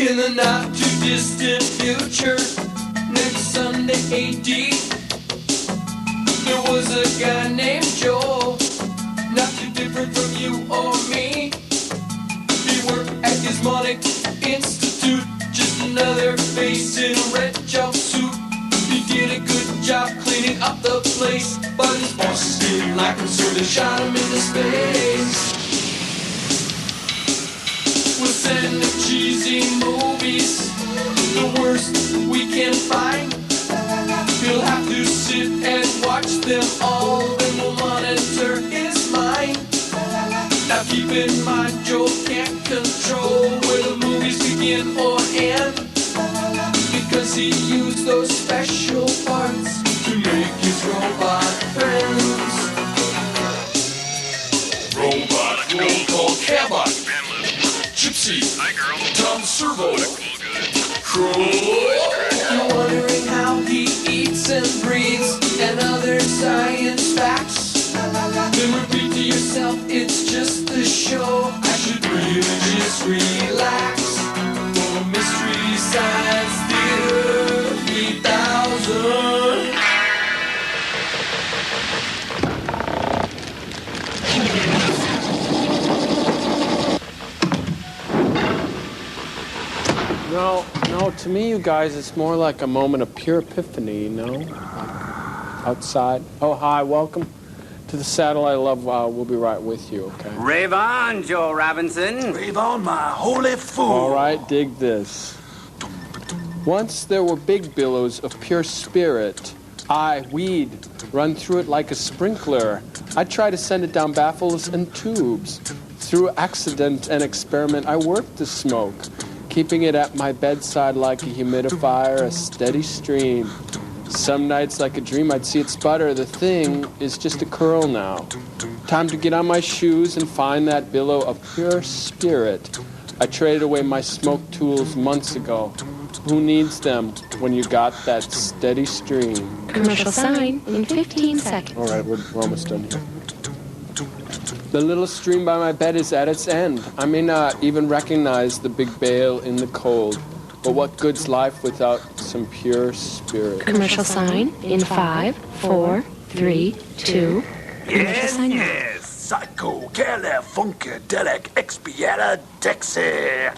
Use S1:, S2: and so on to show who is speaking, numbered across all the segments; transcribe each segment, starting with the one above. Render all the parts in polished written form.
S1: In the not too distant future, next Sunday AD, there was a guy named Joel, not too different from you or me. He worked at Gizmonic Institute, just another face in a red jumpsuit. He did a good job cleaning up the place, but his bosses didn't like him, so they shot him into space. We'll send him cheesy movies, the worst we can find. He'll have to sit and watch them all, then we'll monitor his mind. Now keep in mind, Joel can't control where the movies begin or end, because he used those special parts to make his robot friends. Robot roll call Cabot, Gypsy, hi girl, Tom Servo, You're wondering how he eats and breathes and other science facts. Then repeat to yourself, it's just a show. I should really just relax. For Mystery Science Theater 3000.
S2: No, to me, you guys, it's more like a moment of pure epiphany, you know? Outside. Oh, hi, welcome to the saddle I love. We'll be right with you, okay?
S3: Rave on, Joe Robinson.
S4: Rave on, my holy fool.
S2: All right, dig this. Once there were big billows of pure spirit. We'd run through it like a sprinkler. I'd try to send it down baffles and tubes. Through accident and experiment, I worked the smoke, keeping it at my bedside like a humidifier, a steady stream. Some nights, like a dream, I'd see it sputter. The thing is just a curl now. Time to get on my shoes and find that billow of pure spirit. I traded away my smoke tools months ago. Who needs them when you got that steady stream?
S5: Commercial sign in 15 seconds.
S2: All right, we're almost done here. The little stream by my bed is at its end. I may not even recognize the big bale in the cold, but what good's life without some pure spirit?
S5: Commercial sign in 5, 4, 3, 2.
S4: Yes, yes. Psycho, Cali, Funkadelic, Expiata, Dexy.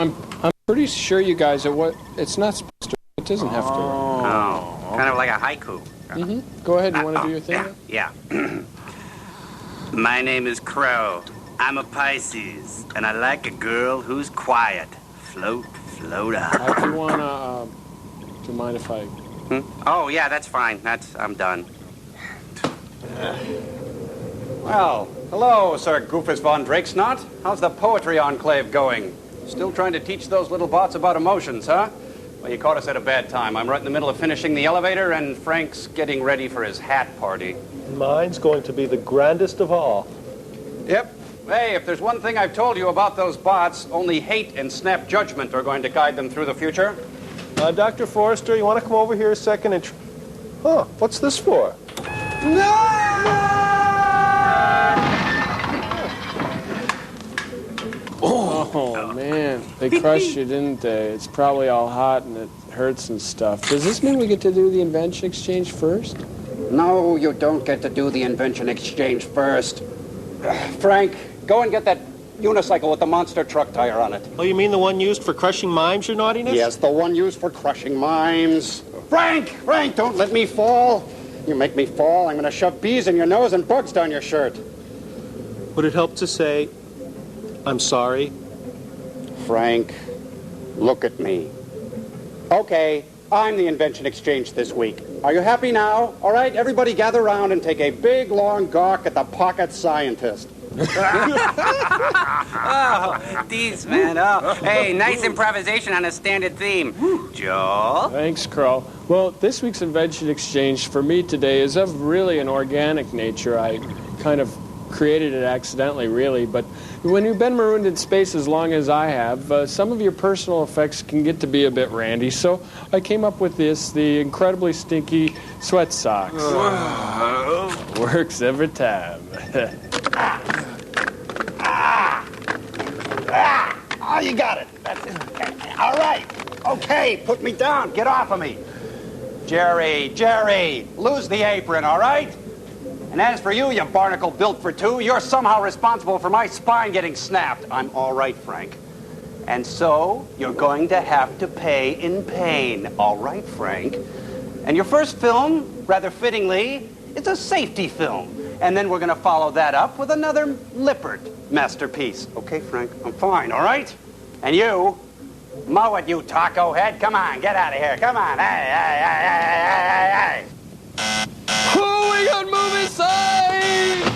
S2: I'm pretty sure you guys are what... It's not supposed to... It doesn't have to.
S3: Oh, kind of like a haiku.
S2: Mm-hmm. Go ahead, you want to do your thing?
S3: Yeah. My name is Crow. I'm a Pisces, and I like a girl who's quiet. Float, floater.
S2: Do you want to... do you mind if I...
S3: Oh, yeah, that's fine. I'm done.
S6: Well, hello, Sir Goofus von Drakesnot. How's the poetry enclave going? Still trying to teach those little bots about emotions, huh? Well, you caught us at a bad time. I'm right in the middle of finishing the elevator, and Frank's getting ready for his hat party.
S7: Mine's going to be the grandest of all.
S6: Yep. Hey, if there's one thing I've told you about those bots, only hate and snap judgment are going to guide them through the future.
S7: Dr. Forrester, you want to come over here a second and... Huh, what's this for?
S2: Oh, man. They crushed you, didn't they? It's probably all hot and it hurts and stuff. Does this mean we get to do the invention exchange first?
S6: No, you don't get to do the invention exchange first. Frank, go and get that unicycle with the monster truck tire on it.
S7: Oh, you mean the one used for crushing mimes, your naughtiness?
S6: Yes, the one used for crushing mimes. Frank, don't let me fall. You make me fall, I'm going to shove bees in your nose and bugs down your shirt.
S7: Would it help to say, I'm sorry?
S6: Frank, look at me. Okay, I'm the invention exchange this week. Are you happy now? All right, everybody gather around and take a big, long gawk at the pocket scientist.
S3: Oh, these, man. Oh, hey, nice improvisation on a standard theme. Joel?
S2: Thanks, Crow. Well, this week's invention exchange for me today is of really an organic nature. I kind of created it accidentally, really, but when you've been marooned in space as long as I have, some of your personal effects can get to be a bit randy, so I came up with this, the incredibly stinky sweat socks. Works every time.
S6: Oh, you got it. That's it. All right. Okay, put me down. Get off of me. Jerry, lose the apron, all right? And as for you, you barnacle built for two, you're somehow responsible for my spine getting snapped. I'm all right, Frank. And so, you're going to have to pay in pain. All right, Frank. And your first film, rather fittingly, is a safety film. And then we're going to follow that up with another Lippert masterpiece. Okay, Frank? I'm fine, all right? And you, mow it, you taco head. Come on, get out of here. Come on. Hey.
S2: Oh, we got movie side!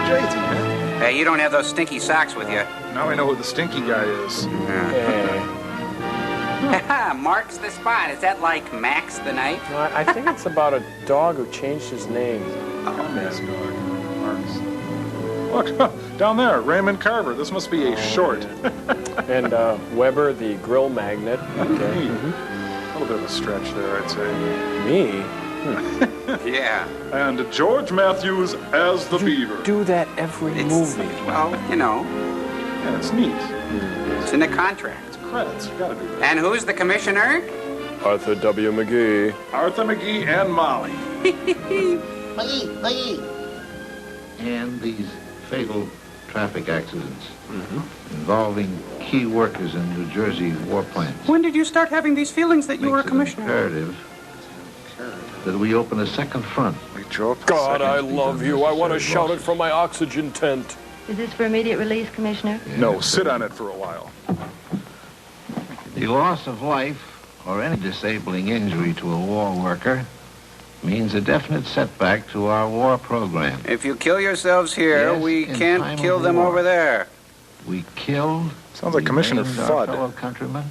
S7: Crazy, man.
S6: Hey, you don't have those stinky socks with you.
S8: Now I know who the stinky guy is.
S2: Hey.
S6: Mark's the spot. Is that like Max the Knife?
S2: No, I think it's about a dog who changed his name.
S8: Nice dog. Marks. Look, down there, Raymond Carver. This must be a short.
S2: And Weber, the grill magnet. Okay.
S8: A little bit of a stretch there, I'd say.
S2: Me?
S6: Yeah.
S8: And George Matthews as the Beaver.
S2: Do that every movie.
S6: Well, you know,
S8: Yeah, it's neat.
S6: it's in the contract.
S8: It's credits. You gotta do that.
S6: And who's the commissioner?
S2: Arthur W. McGee.
S8: Arthur McGee and Molly.
S9: And these fatal traffic accidents involving key workers in New Jersey war plants.
S6: When did you start having these feelings that you were a
S9: Makes it
S6: commissioner?
S9: imperative that we open a second front.
S8: We drove for
S2: God, I
S9: Seconds,
S2: love
S9: these
S2: you. I want to
S9: unnecessary
S2: shout it
S9: losses.
S2: from my oxygen tent.
S5: Is this for immediate release, Commissioner?
S8: No, sit on it for a while.
S9: The loss of life or any disabling injury to a war worker means a definite setback to our war program.
S6: If you kill yourselves here,
S9: Yes,
S6: we
S9: in
S6: can't
S9: time
S6: kill
S9: of
S6: them
S9: war.
S6: over there.
S9: We killed.
S8: Sounds like Commissioner
S9: maimed our
S8: Fudd.
S9: fellow countrymen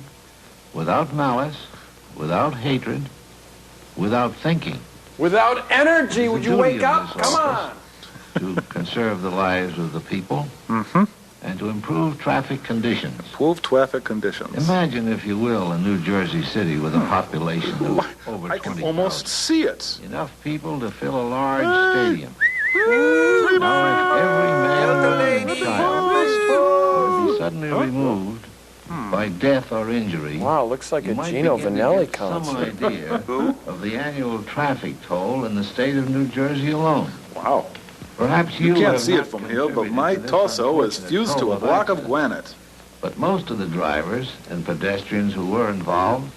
S9: without malice, without hatred, without thinking.
S2: Without energy, would
S9: The
S2: you
S9: duty
S2: wake
S9: of
S2: up?
S9: this
S2: Come on.
S9: office to conserve the lives of the people
S8: Mm-hmm.
S9: and to improve traffic conditions.
S8: Improve traffic conditions.
S9: Imagine, if you will, a New Jersey city with a population of over
S8: I can
S9: 20,000.
S8: almost see it.
S9: Enough people to fill a large stadium. Now, if every man, woman, and child were to be suddenly removed by death or injury,
S2: Wow, looks like
S9: you
S2: a
S9: might
S2: Gino
S9: begin to
S2: Vanelli
S9: get some
S2: concert.
S9: idea of the annual traffic toll in the state of New Jersey alone.
S8: Wow.
S9: Perhaps
S8: You
S9: you
S8: can't
S9: have
S8: see it
S9: not
S8: from here, but
S9: contributed
S8: my
S9: to this
S8: torso is
S9: unfortunate
S8: fused to
S9: toll
S8: a block of
S9: accidents.
S8: granite.
S9: But most of the drivers and pedestrians who were involved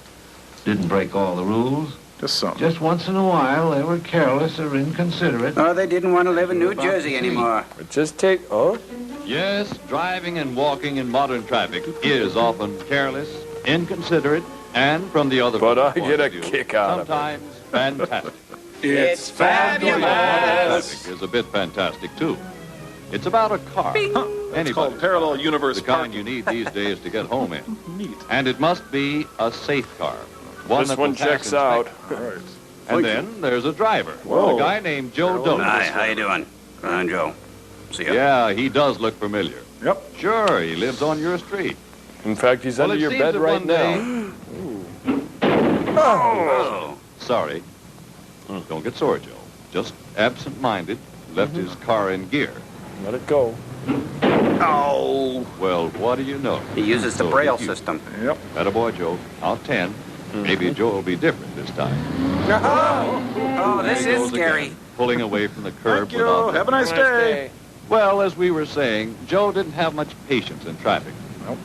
S9: didn't break all the rules.
S8: Just some.
S9: Just once in a while, they were careless or inconsiderate.
S6: Oh, they didn't want to live in New Jersey anymore.
S2: Just take... Oh?
S10: Yes, driving and walking in modern traffic is often careless, inconsiderate, and from the other
S2: But I
S10: point
S2: get a
S10: of view,
S2: kick out of it.
S10: sometimes fantastic.
S2: It's fabulous!
S10: Traffic is a bit fantastic, too. It's about a car.
S8: It's
S10: Anybody.
S8: called Parallel Universe
S10: The kind
S8: Parking.
S10: you need these days to get home in.
S8: Neat.
S10: And it must be a safe car.
S2: This
S10: that
S2: one
S10: will pass
S2: checks out.
S10: inspection.
S8: All right.
S10: And then there's a driver.
S8: Whoa.
S10: A guy named Joe Doe.
S6: Hi, how you doing? Go on, Joe. See ya.
S10: Yeah, he does look familiar.
S8: Yep.
S10: Sure, he lives on your street.
S2: In fact, he's
S10: Well,
S2: under
S10: it
S2: your
S10: seems
S2: bed
S10: that
S2: right
S10: one
S2: now.
S6: Oh.
S10: Sorry. Don't get sore, Joe. Just absent-minded, left his car in gear.
S2: Let it go.
S8: Oh.
S10: Well, what do you know?
S6: He uses the
S10: So
S6: Braille
S10: did you.
S6: system.
S8: Yep.
S10: Attaboy, Joe. Out 10. Maybe Joe will be different this time.
S6: Oh, this
S10: There he
S6: is
S10: goes
S6: scary.
S10: again, pulling away from the curb
S8: Thank you.
S10: without...
S8: Have a nice day.
S10: Well, as we were saying, Joe didn't have much patience in traffic.
S8: Nope.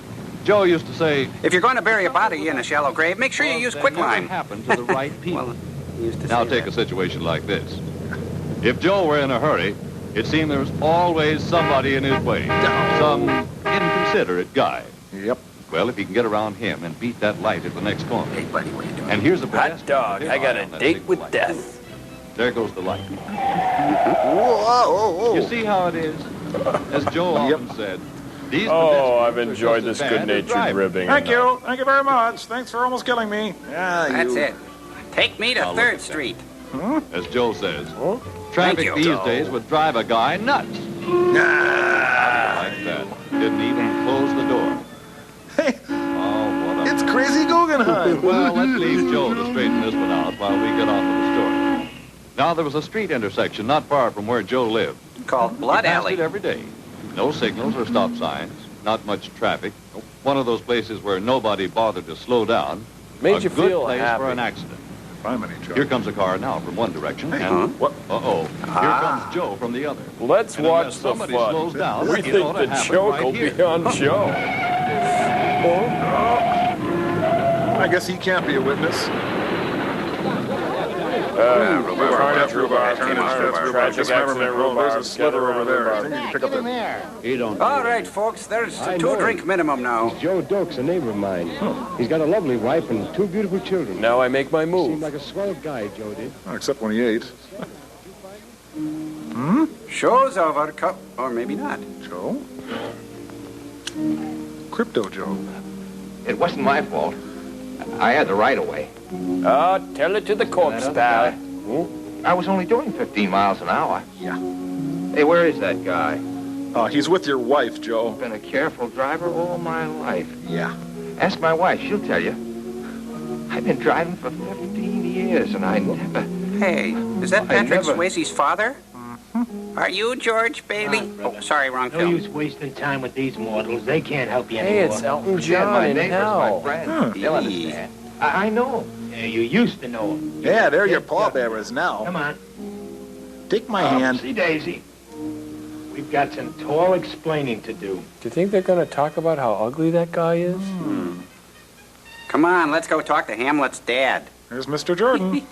S10: Joe used to say...
S6: If you're going to bury a body in a shallow grave, make sure you use
S10: "Well, that never
S6: quicklime.
S10: happened to the right people.
S6: Well, he used to
S10: Now
S6: say
S10: take
S6: that.
S10: a situation like this. If Joe were in a hurry, it seemed there was always somebody in his way. Some inconsiderate guy.
S8: Yep.
S10: Well, if he can get around him and beat that light at the next corner.
S6: Hey, buddy, what are you doing?
S10: And here's a
S2: Hot
S10: pedestrian
S2: dog,
S10: with
S2: I
S10: his
S2: got
S10: eye
S2: a
S10: on that
S2: date
S10: big
S2: with
S10: light.
S2: death.
S10: There goes the light.
S8: Whoa.
S10: You see how it is? As Joe often said, these
S2: Oh, I've
S10: pedestrians are
S2: enjoyed
S10: just
S2: this
S10: as bad as
S2: good-natured
S10: drivers.
S2: ribbing.
S8: Thank you. Thank you very much. Thanks for almost killing me. Yeah,
S6: That's
S8: you.
S6: it. Take me to
S10: Now look
S6: 3rd
S10: at that.
S6: Street.
S10: As Joe says,
S6: Thank
S10: traffic
S6: you.
S10: these days would drive a guy nuts. Like that. Didn't even close the door.
S8: Anaheim.
S10: Well, let's leave Joe to straighten this one out while we get on with the story. Now, there was a street intersection not far from where Joe lived.
S6: Called Blood
S10: He passed
S6: Alley.
S10: it every day. No signals or stop signs, not much traffic. One of those places where nobody bothered to slow down.
S2: Made
S10: a
S2: you
S10: good
S2: feel
S10: place
S2: happy.
S10: for an accident.
S8: I'm any Joe.
S10: Here comes a car now from one direction, and
S8: What?
S10: here comes Joe from the other.
S2: Let's
S10: And
S2: watch
S10: unless
S2: the
S10: somebody
S2: fun.
S10: slows down,
S2: We
S10: you
S2: think
S10: know
S2: the
S10: what happened
S2: joke
S10: right
S2: will
S10: here.
S2: be on Joe.
S8: I guess he can't be a witness.
S2: Carnage, rhubarb, tragic
S8: Just remember,
S2: accident,
S8: Roll, there's a
S2: rhubarb,
S8: slither over there. I
S2: rhubarb.
S8: think you can pick up that.
S11: You don't.
S6: All right, folks, there's a two-drink minimum now.
S11: Joe Dokes, a neighbor of mine. He's got a lovely wife and two beautiful children.
S2: Now I make my
S11: Seemed
S2: move.
S11: like a swell guy, Joe did.
S8: Oh, except when he ate.
S6: Show's over, or maybe not.
S8: Joe? Crypto Joe.
S9: It wasn't my fault. I had the right of way.
S2: Tell it to the corpse, pal.
S9: I was only doing 15 miles an hour.
S8: Yeah.
S9: Hey, where is that guy?
S8: He's with your wife, Joe.
S9: Been a careful driver all my life.
S8: Yeah.
S9: Ask my wife, she'll tell you. I've been driving for 15 years, and I never...
S6: Hey, is that
S9: I
S6: Patrick
S9: never-
S6: Swayze's father? Are you George Bailey? Oh, sorry, wrong
S12: No
S6: film.
S12: use wasting time with these mortals. They can't help you
S2: Hey,
S12: anymore.
S2: it's Elton
S9: Yeah,
S2: John
S9: my
S2: in
S9: neighbor's my
S2: hell.
S9: friend. They'll understand.
S12: I know. Yeah, you used to know him.
S7: Yeah, they're your pallbearers now.
S12: Come on.
S7: Take my hand.
S12: See, Daisy. We've got some tall explaining to do.
S2: Do you think they're going to talk about how ugly that guy is?
S6: Come on, let's go talk to Hamlet's dad.
S8: There's Mr. Jordan.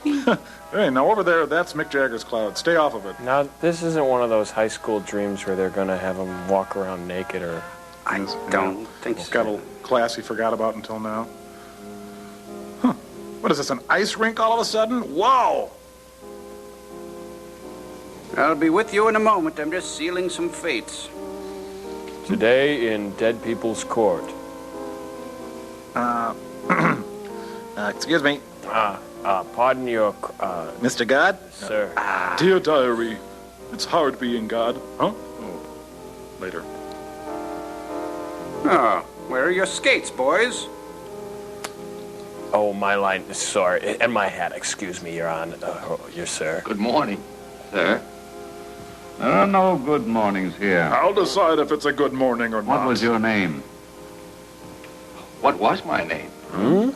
S8: Hey, now over there, that's Mick Jagger's cloud. Stay off of it.
S2: Now, this isn't one of those high school dreams where they're going to have him walk around naked or...
S6: I don't think so.
S8: Got a class he forgot about until now. Huh. What is this, an ice rink all of a sudden? Wow!
S6: I'll be with you in a moment. I'm just sealing some fates.
S2: Today in Dead People's Court.
S7: Excuse me,
S2: Pardon your...
S7: Mr. God?
S2: sir.
S8: Dear diary, it's hard being God. Huh? Oh, later.
S6: Oh, where are your skates, boys?
S2: Oh, my line, sorry. And my hat, excuse me, Your Honor. Yes, sir.
S9: Good morning, sir. There are no good mornings here.
S8: I'll decide if it's a good morning or not.
S9: What was your name? What was my name?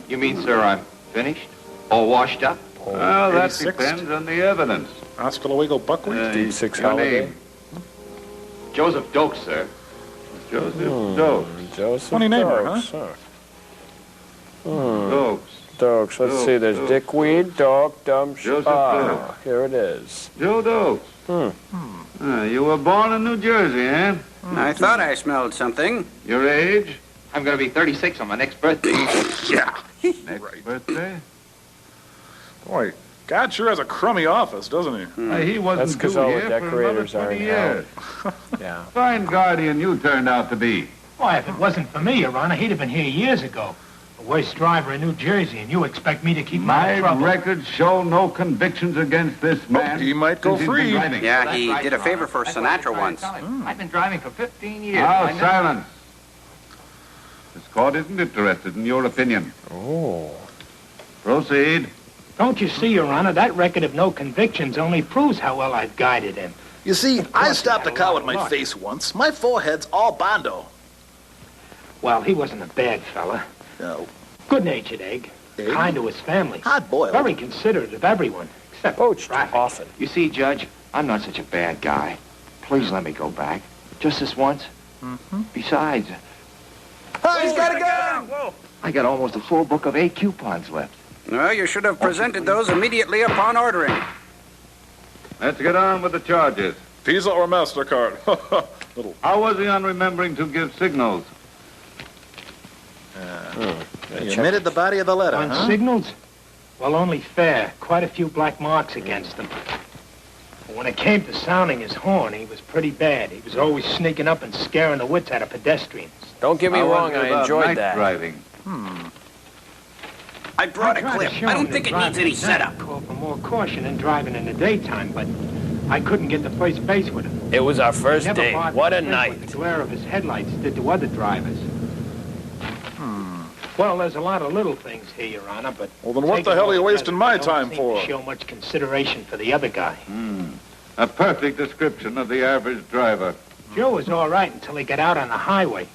S9: You mean, sir, I'm finished? All washed up?
S10: Well, that
S8: 86th.
S10: depends on the evidence.
S8: Hasta luego, buckwheat.
S2: Deep Six
S9: Your
S2: Holiday.
S9: name? Joseph Dokes, sir.
S10: Joseph Dokes.
S2: Joseph
S8: Funny name,
S2: Dokes,
S8: huh?
S10: Dokes.
S2: Dokes. Let's see. There's Dickweed, Doke,
S10: Joseph Dokes.
S2: Here it is.
S10: Joe Dokes. You were born in New Jersey, eh?
S6: I thought I smelled something.
S10: Your age?
S9: I'm going to be 36 on my next birthday.
S8: Yeah.
S10: Next birthday?
S8: Boy, God sure has a crummy office, doesn't he?
S10: He wasn't
S2: That's 'cause
S10: due
S2: all the
S10: here for another
S2: decorators are
S10: 20
S2: in hell.
S10: years.
S2: Yeah.
S10: Fine guardian you turned out to be.
S12: Why, if it wasn't for me, Your Honor, he'd have been here years ago. The worst driver in New Jersey, and you expect me to keep him out
S10: My
S12: of trouble.
S10: records show no convictions against this man.
S8: he might go
S10: since he's been
S8: free.
S10: driving.
S6: Yeah,
S9: That's
S6: he
S9: right,
S6: did a
S9: Your
S6: favor
S9: Honor.
S6: for
S9: That's what I'm
S6: Sinatra
S9: trying to
S6: once.
S9: tell him. I've been driving for 15 years.
S10: Now,
S9: I never-
S10: silence. This court isn't interested in your opinion.
S2: Oh.
S10: Proceed.
S12: Don't you see, Your Honor, that record of no convictions only proves how well I've guided him.
S7: You see, I
S12: course,
S7: stopped
S12: he
S7: a
S12: had a
S7: car
S12: lot
S7: with
S12: of
S7: my
S12: luck.
S7: face once. My forehead's all bondo.
S12: Well, he wasn't a bad fella.
S7: No.
S12: Good-natured egg.
S7: Egg?
S12: Kind to his family.
S7: Hard-boiled.
S12: Very considerate of everyone. Except
S2: Poached
S12: traffic.
S2: often.
S9: You see, Judge, I'm not such a bad guy. Please let me go back. Just this once. Besides,
S6: Oh, he's got a gun!
S9: I got almost a full book of 8 coupons left.
S6: Well, you should have presented those immediately upon ordering.
S10: Let's get on with the charges.
S8: Visa or MasterCard?
S10: How was he on remembering to give signals?
S7: You omitted the body of the letter,
S12: On
S7: huh?
S12: signals? Well, only fair. Quite a few black marks against him. But when it came to sounding his horn, he was pretty bad. He was always sneaking up and scaring the wits out of pedestrians.
S2: Don't get me
S10: How was
S2: wrong,
S10: it
S2: I
S10: about
S2: enjoyed
S10: night
S2: that.
S10: driving?
S6: I brought a
S12: tried to
S6: clip.
S12: show
S6: I
S12: him
S6: don't
S12: that
S6: think it needs
S12: driving
S6: any
S12: at night
S6: setup.
S12: called for more caution in driving in the daytime, but I couldn't get to first base with him.
S2: It was our first
S12: Never
S2: date.
S12: bothered
S2: What
S12: to
S2: a
S12: think
S2: night.
S12: what the glare of his headlights did to other drivers. Well, there's a lot of little things here, Your Honor, but...
S8: Well, then what the hell are you wasting my time for?
S12: Don't show much consideration for the other guy.
S9: A perfect description of the average driver.
S12: Joe was all right until he got out on the highway.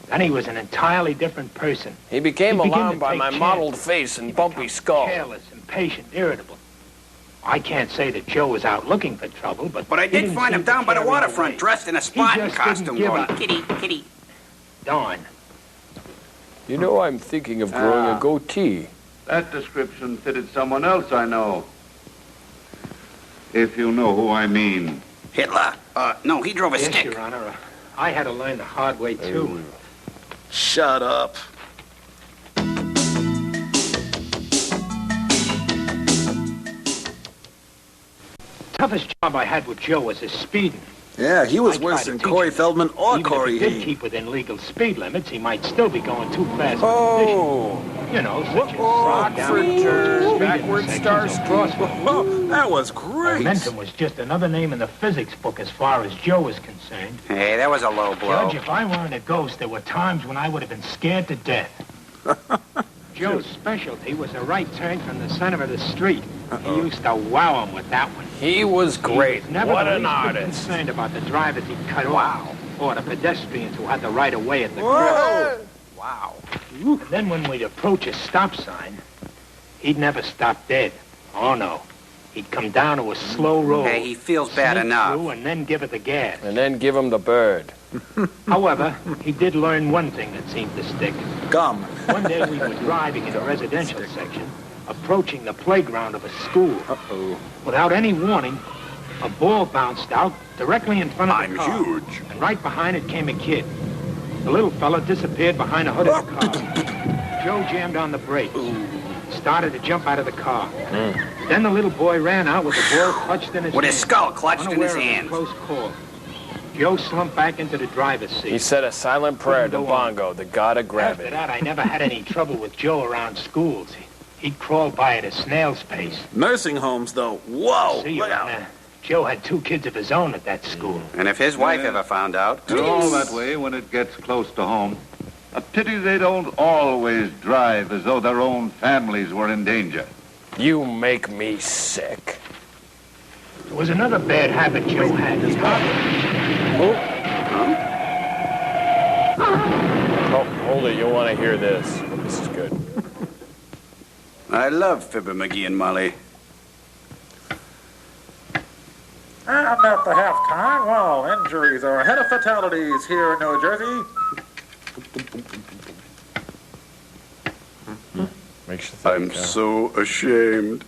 S12: Then he was an entirely different person.
S2: He became
S12: began
S2: alarmed
S12: to
S2: by
S12: take
S2: my
S12: chances.
S2: mottled face and bumpy skull.
S12: Careless, impatient, irritable. I can't say that Joe was out looking for trouble, but...
S6: But I
S12: he
S6: did
S12: didn't
S6: find him
S12: seem to
S6: down by the
S12: carry
S6: waterfront,
S12: away.
S6: dressed in a
S12: He
S6: Spartan
S12: just didn't
S6: costume,
S12: give
S6: going,
S12: up.
S6: kitty, kitty.
S12: Darn.
S2: You know, I'm thinking of growing a goatee.
S9: That description fitted someone else I know. If you know who I mean.
S6: Hitler. No, he drove a
S12: Yes,
S6: stick.
S12: Your Honor. I had to learn the hard way, too.
S7: Shut up.
S12: Toughest job I had with Joe was his speeding.
S4: Yeah, he was
S12: I
S4: worse
S12: tried to
S4: than
S12: teach
S4: Corey
S12: him.
S4: Feldman or
S12: Even
S4: Corey
S12: if he did
S4: Haim.
S12: keep within legal speed limits, he might still be going too fast.
S2: Oh!
S12: You know, such as
S2: Rockford turn, backward star
S12: crosswalk.
S4: That was great.
S12: Momentum was just another name in the physics book as far as Joe was concerned.
S6: Hey, that was a low blow.
S12: Judge, if I weren't a ghost, there were times when I would have been scared to death. Joe's specialty was a right turn from the center of the street. He used to wow him with that one.
S2: He was great.
S12: He was never
S2: What
S12: the
S2: an
S12: least bit
S2: artist.
S12: concerned about the drivers he cut off, or the pedestrians who had the right of way at the cross.
S6: Wow.
S12: And then when we'd approach a stop sign, he'd never stop dead. Oh, no. He'd come down to a slow roll.
S6: Hey, he feels bad
S12: sneak
S6: enough.
S12: through and then give it the gas.
S2: And then give him the bird.
S12: However, he did learn one thing that seemed to stick.
S4: Gum.
S12: One day we were driving in a residential section, approaching the playground of a school. Without any warning, a ball bounced out directly in front of the car.
S4: I'm huge.
S12: And right behind it came a kid. The little fella disappeared behind the hood of the car. Joe jammed on the brakes. Started to jump out of the car. Then the little boy ran out with the ball clutched in his
S6: With
S12: hand.
S6: his skull clutched in his
S12: unaware of a
S6: hand.
S12: Close call. Joe slumped back into the driver's seat.
S2: He said a silent prayer to
S12: Couldn't go on.
S2: Bongo, the god of
S12: After
S2: gravity.
S12: that, I never had any trouble with Joe around schools. He'd crawl by at a snail's pace.
S4: Nursing homes, though. Whoa.
S12: See,
S4: Look
S12: Your
S4: out.
S12: Honor, Joe had 2 kids of his own at that school.
S6: And if his wife ever found out...
S9: It's all that way when it gets close to home. A pity they don't always drive as though their own families were in danger.
S2: You make me sick.
S12: There was another bad habit Joe had.
S2: Oh, hold it. You'll want to hear this. This is good.
S6: I love Fibber McGee and Molly.
S8: And at the halftime, well, injuries are ahead of fatalities here in New Jersey.
S2: Makes you think.
S6: I'm so ashamed.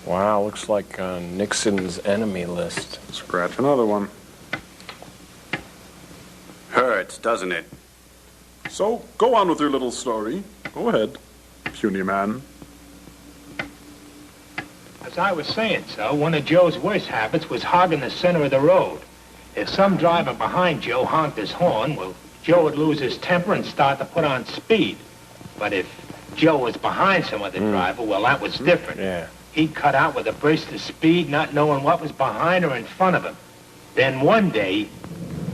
S2: Wow, looks like on Nixon's enemy list.
S7: Scratch another one.
S6: Hurts, doesn't it?
S7: So, go on with your little story. Go ahead, puny man.
S12: As I was saying, so, one of Joe's worst habits was hogging the center of the road. If some driver behind Joe honked his horn, well, Joe would lose his temper and start to put on speed. But if Joe was behind some other driver, well, that was different.
S2: Yeah.
S12: He'd cut out with a burst of speed, not knowing what was behind or in front of him. Then one day,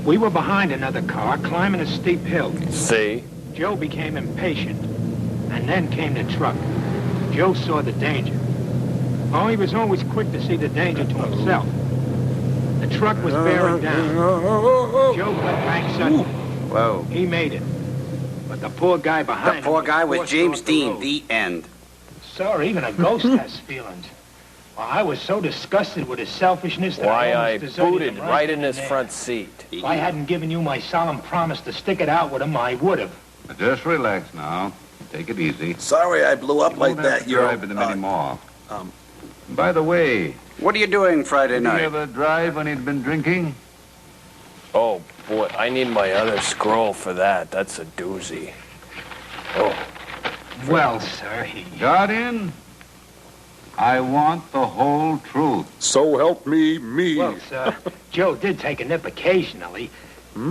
S12: we were behind another car, climbing a steep hill.
S2: See?
S12: Joe became impatient, and then came the truck. Joe saw the danger. Oh, he was always quick to see the danger to himself. The truck was bearing down. Joe cut back suddenly.
S6: Whoa.
S12: He made it. But the poor guy behind
S6: The poor
S12: him
S6: guy was
S12: forced
S6: James
S12: off the
S6: Dean,
S12: road.
S6: the end.
S12: Sir, even a ghost has feelings. Well, I was so disgusted with his selfishness that
S2: Why,
S12: I
S2: I
S12: almost deserted
S2: booted
S12: him
S2: right in
S12: then
S2: his
S12: and there.
S2: front seat.
S12: If I hadn't given you my solemn promise to stick it out with him, I would have.
S9: Just relax now. Take it easy.
S4: Sorry I blew up like
S9: Don't
S4: that,
S9: have to
S4: Euro.
S9: drive with him anymore. By the way,
S6: What are you doing Friday
S9: did he
S6: night?
S9: ever drive when he'd been drinking?
S2: Oh, boy, I need my other scroll for that. That's a doozy. Oh,
S12: Well, sir, he...
S9: Got in? I want the whole truth.
S7: So help me.
S12: Well, sir, Joe did take a nip occasionally.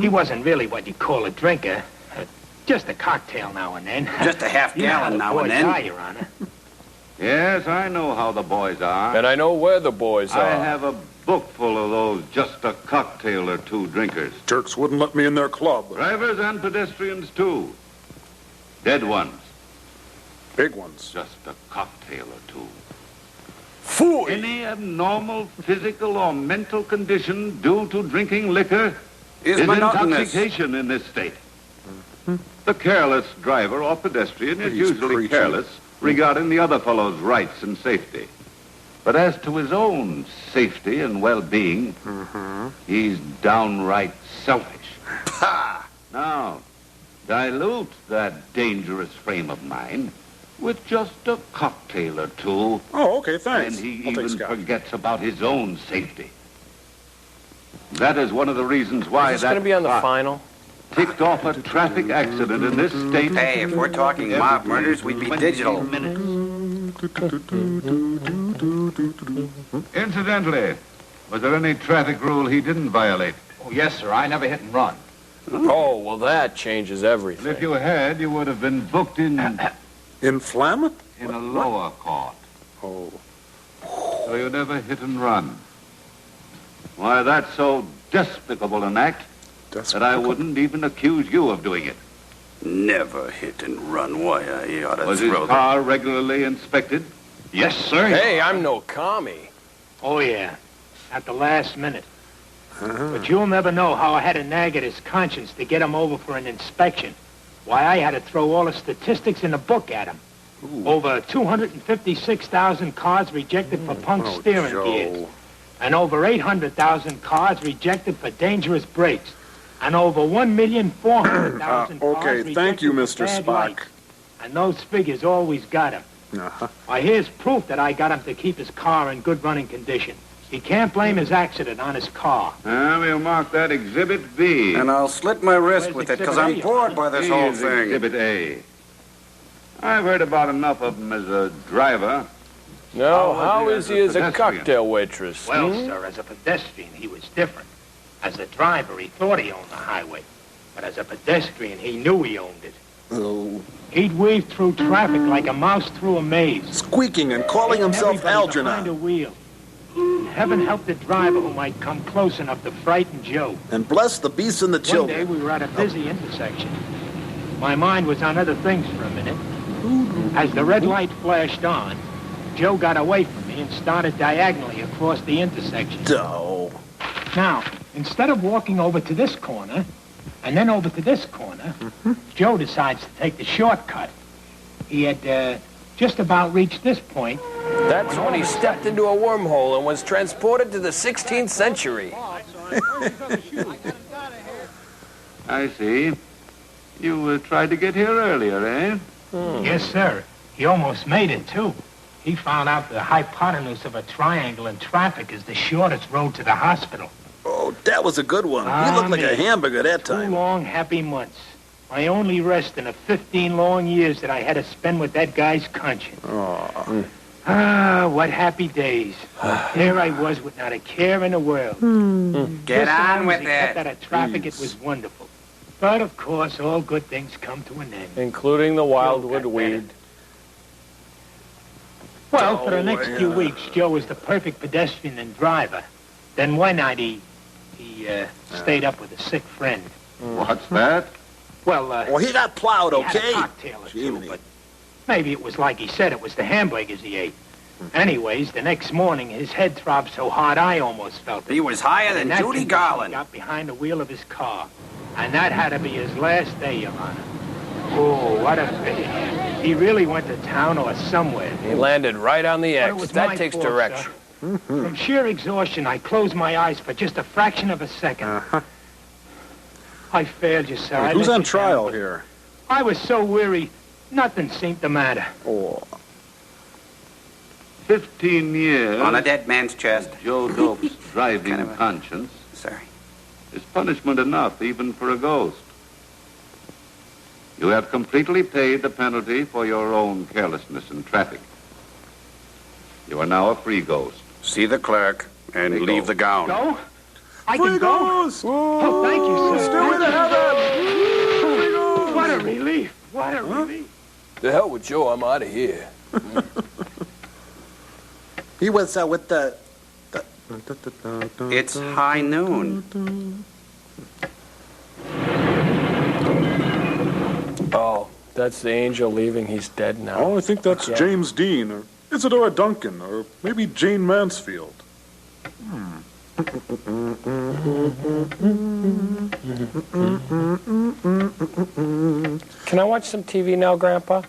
S12: He wasn't really what you'd call a drinker. Just a cocktail now and then.
S6: Just a half
S12: You know how
S6: gallon
S12: the
S6: now and
S12: boys
S6: then.
S12: are, Your Honor.
S9: Yes, I know how the boys are.
S2: and I know where the boys are.
S9: I have a
S10: book full of those just a cocktail or two drinkers.
S8: Jerks wouldn't let me in their club.
S10: Drivers and pedestrians, too. Dead ones.
S8: Big ones.
S10: Just a cocktail or two.
S8: Fool!
S10: Any abnormal physical or mental condition due to drinking liquor
S4: Is
S10: is
S4: monotonous.
S10: intoxication in this state. The careless driver or pedestrian is
S8: He's
S10: usually
S8: preaching.
S10: careless regarding the other fellow's rights and safety. But as to his own safety and well-being, he's downright selfish. Now, dilute that dangerous frame of mind with just a cocktail or two,
S8: Oh, okay, thanks.
S10: and he
S8: I'll take
S10: even
S8: Scotch.
S10: forgets about his own safety. That is one of the reasons why
S2: Is this going to be on the
S10: cop
S2: final?
S10: ticked off a traffic accident in this state.
S4: Hey, if we're talking mob murders, we'd be
S10: 20
S4: digital.
S10: minutes. Incidentally, was there any traffic rule he didn't violate?
S13: Oh, yes, sir. I never hit and run.
S2: Oh, well, that changes
S10: And
S2: everything.
S10: if you had, you would have been booked in
S8: In phlegm?
S10: a lower court.
S8: Oh.
S10: So you never hit and run. Why, that's so despicable an act that I wouldn't even accuse you of doing it.
S4: Never hit and run. Why, I ought to
S10: Was his
S4: throw
S10: car regularly inspected?
S13: Yes, sir.
S2: Hey, I'm no commie.
S12: Oh, yeah. At the last minute. But you'll never know how I had to nag at his conscience to get him over for an inspection. Why, I had to throw all the statistics in the book at him. Over 256,000 cars rejected for punk steering gears. And over 800,000 cars rejected for dangerous brakes. And over 1,400,000 cars
S8: Okay,
S12: rejected
S8: thank you,
S12: for
S8: Mr.
S12: bad
S8: Spock.
S12: lights. And those figures always got him. Why, here's proof that I got him to keep his car in good running condition. He can't blame his accident on his car.
S10: We'll mark that Exhibit B.
S4: And I'll slit my wrist with it, because I'm bored by this whole
S10: Here's
S4: thing.
S10: Exhibit A. I've heard about enough of him as a driver.
S2: No,
S10: How
S2: how
S10: was
S2: is
S10: he
S2: he
S10: as
S2: as
S10: a
S2: a
S10: pedestrian?
S2: cocktail waitress?
S12: Well, sir, as a pedestrian, he was different. As a driver, he thought he owned the highway. But as a pedestrian, he knew he owned it.
S4: Oh.
S12: He'd weave through traffic like a mouse through a maze.
S4: Squeaking and calling himself
S12: Everybody behind a
S4: Algernon.
S12: wheel. Heaven help the driver who might come close enough to frighten Joe.
S4: And bless the beasts and the
S12: One day
S4: children.
S12: we were at a busy intersection. My mind was on other things for a minute. As the red light flashed on, Joe got away from me and started diagonally across the intersection.
S4: Oh.
S12: Now, instead of walking over to this corner and then over to this corner, Joe decides to take the shortcut. He had just about reached this point.
S2: That's when he stepped into a wormhole and was transported to the 16th century.
S10: I see. You tried to get here earlier, eh?
S12: Yes, sir. He almost made it, too. He found out the hypotenuse of a triangle in traffic is the shortest road to the hospital.
S4: Oh, that was a good one. He looked like a hamburger that
S12: 2
S4: time.
S12: long, happy months. My only rest in the 15 long years that I had to spend with that guy's conscience. What happy days. There I was with not a care in the world.
S4: Get
S12: Just
S4: on
S12: as
S4: with
S12: he kept
S4: it.
S12: out of traffic, it was wonderful. But, of course, all good things come to an end.
S2: Including the wildwood weed.
S12: Well, for the next few weeks, Joe was the perfect pedestrian and driver. Then one night he stayed up with a sick friend.
S10: What's that?
S12: Well,
S4: Well, he got plowed,
S12: he had a
S4: okay?
S12: cocktail or two,
S4: Jiminy.
S12: but maybe it was like he said, it was the hamburgers he ate. Anyways, the next morning, his head throbbed so hard I almost felt it.
S4: He was higher than
S12: And that
S4: Judy
S12: condition
S4: Garland.
S12: got behind the wheel of his car. And that had to be his last day, Your Honor. Oh, what a finish. He really went to town or somewhere.
S2: He landed right on the
S12: But it
S2: X.
S12: was
S2: That
S12: my
S2: takes
S12: fault,
S2: direction.
S12: sir. From sheer exhaustion, I closed my eyes for just a fraction of a second. I failed you, sir. I
S8: Who's
S12: let
S8: on
S12: you
S8: trial
S12: down, but
S8: here?
S12: I was so weary, nothing seemed to matter.
S8: Oh.
S10: 15 years.
S4: On a dead man's chest.
S10: Joe Dope's driving conscience
S4: Sorry.
S10: is punishment enough even for a ghost. You have completely paid the penalty for your own carelessness in traffic. You are now a free ghost.
S4: See the clerk and
S10: Free
S4: leave
S10: go.
S4: the gown.
S12: Go? I can go? Oh, thank you, sir.
S8: Still in heaven!
S12: What a relief. What a relief.
S2: The hell with Joe, I'm out of here.
S4: He was with the
S6: It's high noon.
S2: Oh, that's the angel leaving. He's dead now.
S8: Oh, I think that's
S2: Yeah.
S8: James Dean, or Isadora Duncan, or maybe Jane Mansfield.
S2: Can I watch some TV now, Grandpa?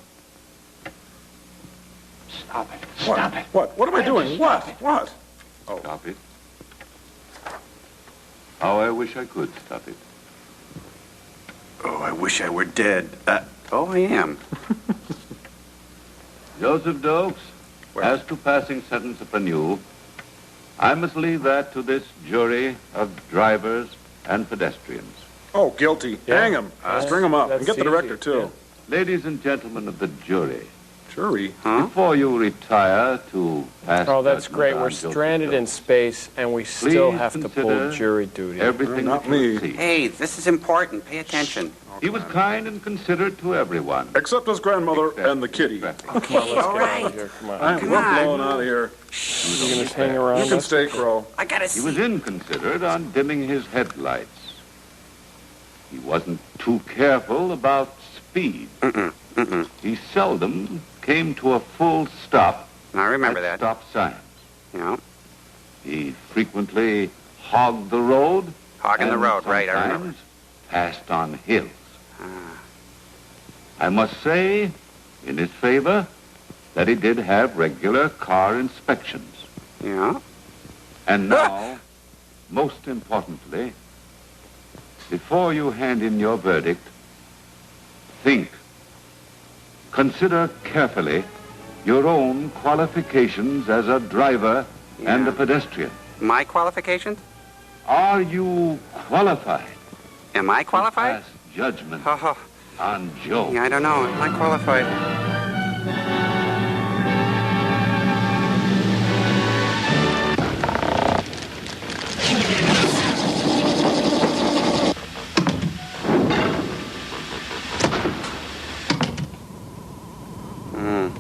S12: Stop it. Stop it.
S8: What am I doing? What? What?
S10: Stop it. How I wish I could stop it.
S6: Oh, I wish I were dead. Oh, I am.
S10: Joseph Dokes, as to passing sentence upon you, I must leave that to this jury of drivers and pedestrians.
S8: Oh, guilty.
S2: Yeah.
S8: Hang him. String him up. And get the
S2: easy.
S8: director, too.
S10: Ladies and gentlemen of the jury,
S8: Jury?
S10: before you retire to pass
S2: Oh, that's
S10: judgment
S2: great.
S10: on
S2: We're
S10: Joseph
S2: stranded in
S10: Dokes,
S2: space, and we still
S10: please
S2: have to pull
S10: consider
S2: jury duty.
S10: everything
S8: Not
S10: that you
S8: me.
S10: see.
S6: Hey, this is important. Pay attention.
S10: He was kind and considerate to everyone.
S8: Except his grandmother and the kitty.
S6: Okay, all
S2: Out
S6: right.
S2: of here. Come on.
S8: We're
S6: on.
S8: blowing out of here.
S2: You gonna hang around?
S8: You can
S2: us?
S8: stay, Crow.
S6: I gotta
S10: He was
S6: see.
S10: inconsiderate on dimming his headlights. He wasn't too careful about speed. He seldom came to a full stop
S6: I remember
S10: at
S6: that.
S10: stop signs.
S6: Yeah.
S10: He frequently hogged the road.
S6: Hogging the
S10: and
S6: road, right, I remember.
S10: sometimes passed on hills. I must say, in his favor, that he did have regular car inspections.
S6: Yeah.
S10: And now, most importantly, before you hand in your verdict, think. Consider carefully your own qualifications as a driver and a pedestrian.
S6: My qualifications?
S10: Are you qualified?
S6: Am I qualified?
S10: Pass judgment
S6: Oh,
S10: on Joe.
S6: yeah, I don't know. Am I qualified?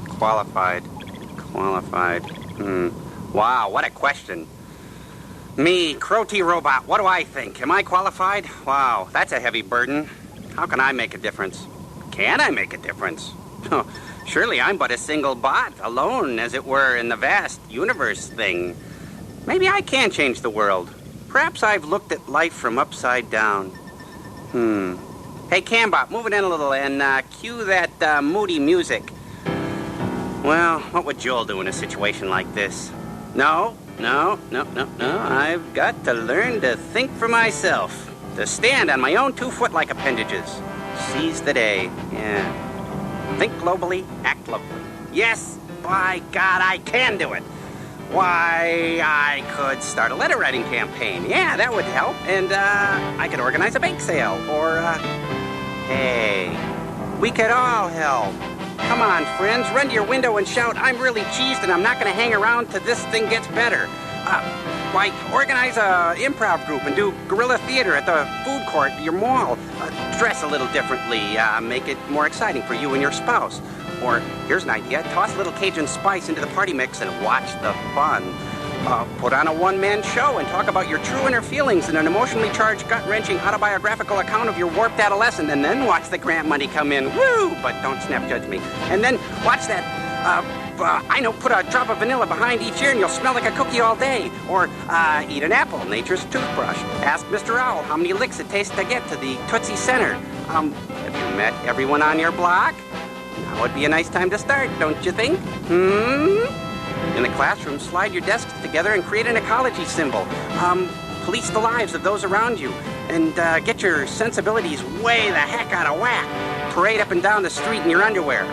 S6: Qualified. Qualified. Wow, what a question. Me, Crow T Robot, what do I think? Am I qualified? Wow, that's a heavy burden. How can I make a difference? Can I make a difference? Surely I'm but a single bot, alone, as it were, in the vast universe thing. Maybe I can change the world. Perhaps I've looked at life from upside down. Hey, Cambot, move it in a little and cue that moody music. Well, what would Joel do in a situation like this? No. I've got to learn to think for myself. To stand on my own 2 foot like appendages. Seize the day. Yeah. Think globally, act locally. Yes, by God, I can do it. Why, I could start a letter writing campaign. Yeah, that would help. And I could organize a bake sale. Or, hey, we could all help. Come on, friends, run to your window and shout, I'm really cheesed and I'm not going to hang around till this thing gets better. Why, organize a improv group and do guerrilla theater at the food court at your mall. Dress a little differently, make it more exciting for you and your spouse. Or, here's an idea, toss a little Cajun spice into the party mix and watch the fun. Put on a one-man show and talk about your true inner feelings in an emotionally charged, gut-wrenching autobiographical account of your warped adolescence, and then watch the grant money come in. Woo! But don't snap judge me. And then watch that, put a drop of vanilla behind each ear and you'll smell like a cookie all day. Or eat an apple, nature's toothbrush. Ask Mr. Owl how many licks it takes to get to the Tootsie Center. Have you met everyone on your block? Now would be a nice time to start, don't you think? In the classroom, slide your desks together and create an ecology symbol. Police the lives of those around you. And get your sensibilities way the heck out of whack. Parade up and down the street in your underwear.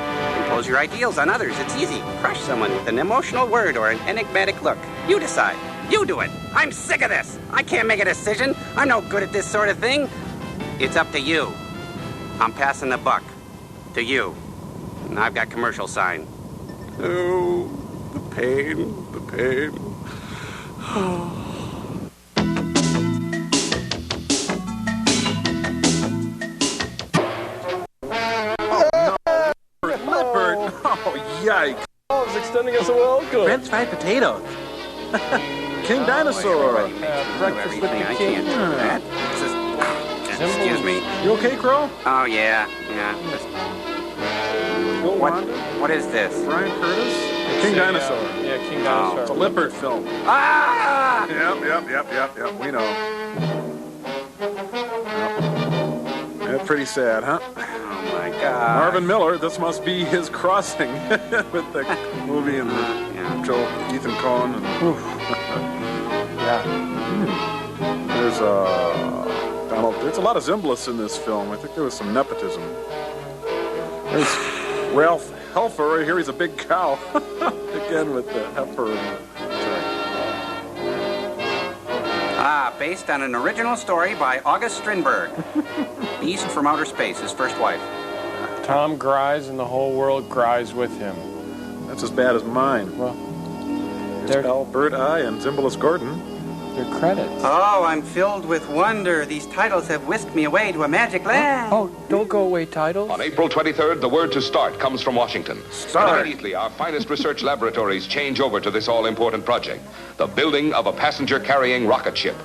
S6: Impose your ideals on others. It's easy. Crush someone with an emotional word or an enigmatic look. You decide. You do it. I'm sick of this. I can't make a decision. I'm no good at this sort of thing. It's up to you. I'm passing the buck. To you. And I've got commercial sign. Oh, the pain, the pain.
S8: Leopard! Oh, yikes.
S2: Oh, it's extending us a welcome.
S14: French fried potatoes.
S8: King Dinosaur.
S2: Breakfast with the
S6: I
S2: King.
S6: can't do that. Excuse me.
S8: You okay, Crow?
S6: Oh, yeah. What is this?
S8: Brian Curtis? King Dinosaur.
S2: Yeah, King Dinosaur.
S8: It's a Lippert film.
S6: Ah!
S8: Yep. We know. Yep. Yeah, pretty sad, huh?
S6: Oh, my God.
S8: Marvin Miller, this must be his crossing with the movie and Joe, Ethan Coen. And There's Donald. There's a lot of Zimbalist in this film. I think there was some nepotism. There's Ralph Helfer. Here he's a big cow. Again with the heifer.
S6: Based on an original story by August Strindberg. Beast from Outer Space, his first wife.
S2: Tom cries and the whole world cries with him.
S8: That's as bad as mine.
S2: Well,
S8: there's Albert I and Zimbalist Gordon.
S2: Their credits.
S6: Oh, I'm filled with wonder. These titles have whisked me away to a magic land.
S2: Oh, don't go away, titles.
S14: On April 23rd, the word to start comes from Washington.
S8: Start.
S14: Immediately, our finest research laboratories change over to this all-important project, the building of a passenger-carrying rocket ship.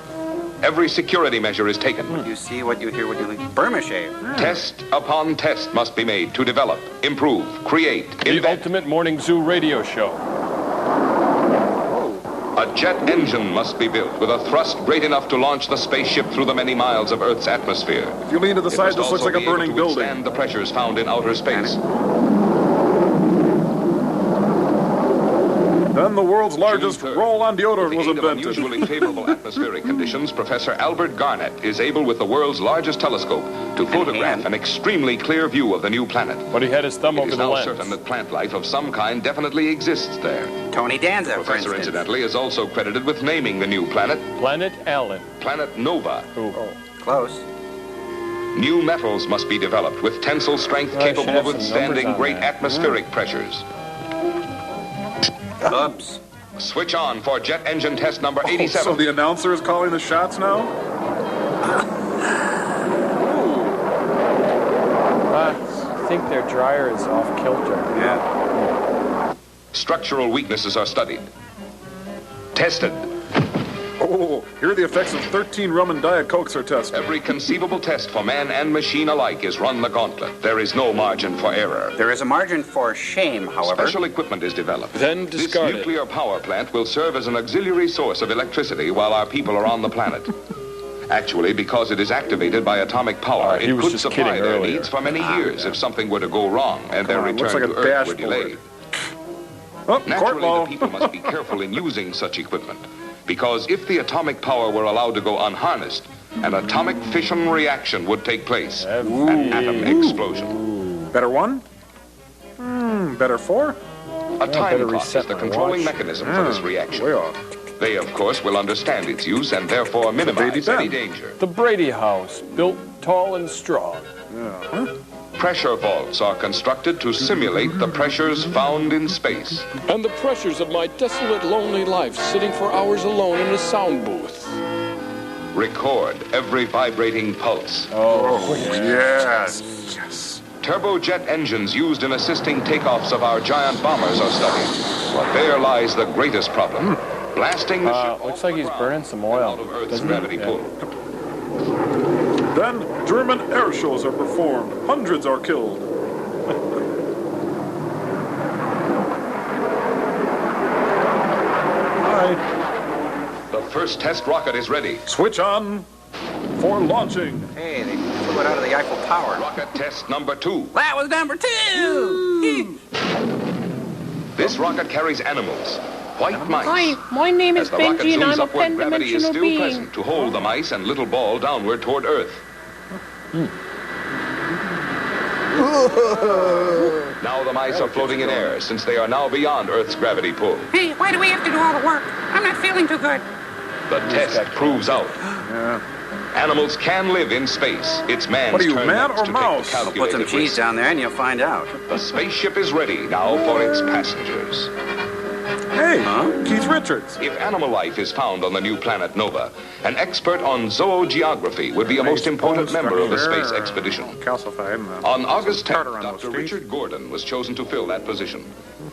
S14: Every security measure is taken.
S6: You see what you hear, what you leave. Burma shave.
S14: Test upon test must be made to develop, improve, create,
S2: The
S14: invent.
S2: Ultimate Morning Zoo radio show.
S14: A jet engine must be built with a thrust great enough to launch the spaceship through the many miles of Earth's atmosphere.
S8: If you lean to the side,
S14: It must
S8: this looks
S14: also
S8: like a
S14: be able
S8: burning
S14: to
S8: building.
S14: withstand the pressures found in outer space.
S8: Then the world's largest roll-on deodorant was
S14: In the
S8: invented.
S14: unusually favorable atmospheric conditions, Professor Albert Garnett is able, with the world's largest telescope, to photograph an extremely clear view of the new planet.
S2: But he had his thumb
S14: It
S2: over
S14: is
S2: the
S14: now
S2: lens.
S14: certain that plant life of some kind definitely exists there.
S6: Tony Danza, for
S14: Professor,
S6: instance.
S14: incidentally, is also credited with naming the new planet
S2: Planet Allen.
S14: Planet Nova.
S6: Close.
S14: New metals must be developed with tensile strength
S2: Well, I should
S14: capable
S2: have
S14: of
S2: some
S14: withstanding
S2: numbers on
S14: great
S2: that.
S14: atmospheric pressures.
S6: Oops.
S14: Switch on for jet engine test number
S8: Oh,
S14: 87.
S8: so the announcer is calling the shots now?
S2: I think their dryer is off kilter.
S6: Yeah.
S14: Structural weaknesses are studied. Tested.
S8: Oh, here are the effects of 13 rum and Diet Cokes are tested.
S14: Every conceivable test for man and machine alike is run the gauntlet. There is no margin for error.
S6: There is a margin for shame, however.
S14: Special equipment is developed.
S2: Then
S14: This
S2: discarded.
S14: nuclear power plant will serve as an auxiliary source of electricity while our people are on the planet. Actually, because it is activated by atomic power,
S2: he
S14: it
S2: was
S14: could
S2: just
S14: supply
S2: kidding
S14: their
S2: earlier.
S14: needs for many years if something were to go wrong and their
S8: on,
S14: return
S8: looks like
S14: to
S8: a
S14: Earth were
S8: dashboard.
S14: delayed.
S8: Oh, court
S14: Naturally,
S8: law.
S14: the people must be careful in using such equipment, because if the atomic power were allowed to go unharnessed, an atomic fission reaction would take place, an atom explosion.
S8: Better one? Better four?
S14: A time
S2: better
S14: clock is
S2: reset
S14: the
S2: my
S14: controlling
S2: watch.
S14: mechanism for this reaction.
S8: Way off.
S14: They, of course, will understand its use and therefore minimize
S8: Ben.
S14: any danger.
S2: The Brady House, built tall and strong.
S14: Pressure vaults are constructed to simulate the pressures found in space.
S2: And the pressures of my desolate, lonely life, sitting for hours alone in a sound booth.
S14: Record every vibrating pulse.
S8: Oh, yes. Yes.
S14: Turbojet engines used in assisting takeoffs of our giant bombers are studied. But there lies the greatest problem. Blasting the ship
S2: Looks like he's burning some oil.
S14: out of Earth's
S2: doesn't
S14: gravity
S2: he?
S14: pull.
S8: Then German air shows are performed. Hundreds are killed.
S14: The first test rocket is ready.
S8: Switch on for launching.
S6: Hey, they flew it out of the Eiffel Tower.
S14: Rocket test number 2.
S6: That was number 2!
S14: This rocket carries animals, white mice.
S5: Hi, my name is
S14: As the rocket
S5: Benji and
S14: zooms
S5: I'm a
S14: upward, gravity is
S5: pan-dimensional
S14: still
S5: being.
S14: present to hold the mice and little ball downward toward Earth. Now the mice are floating in air since they are now beyond Earth's gravity pull.
S15: Hey, why do we have to do all the work? I'm not feeling too good.
S14: The test proves out. Animals can live in space. It's man's
S8: What are you,
S14: turn
S8: man
S14: next
S8: or
S14: to
S8: mouse?
S14: take the
S6: Put some
S14: calculated
S6: cheese
S14: risk.
S6: down there and you'll find out.
S14: The spaceship is ready now for its passengers.
S8: Hey, Hey, Keith Richards.
S14: If animal life is found on the new planet Nova, an expert on zoogeography would be a most important member of the space expedition.
S8: Calcified.
S14: On August 10th,
S8: Carter on those
S14: Dr.
S8: streets.
S14: Richard Gordon was chosen to fill that position.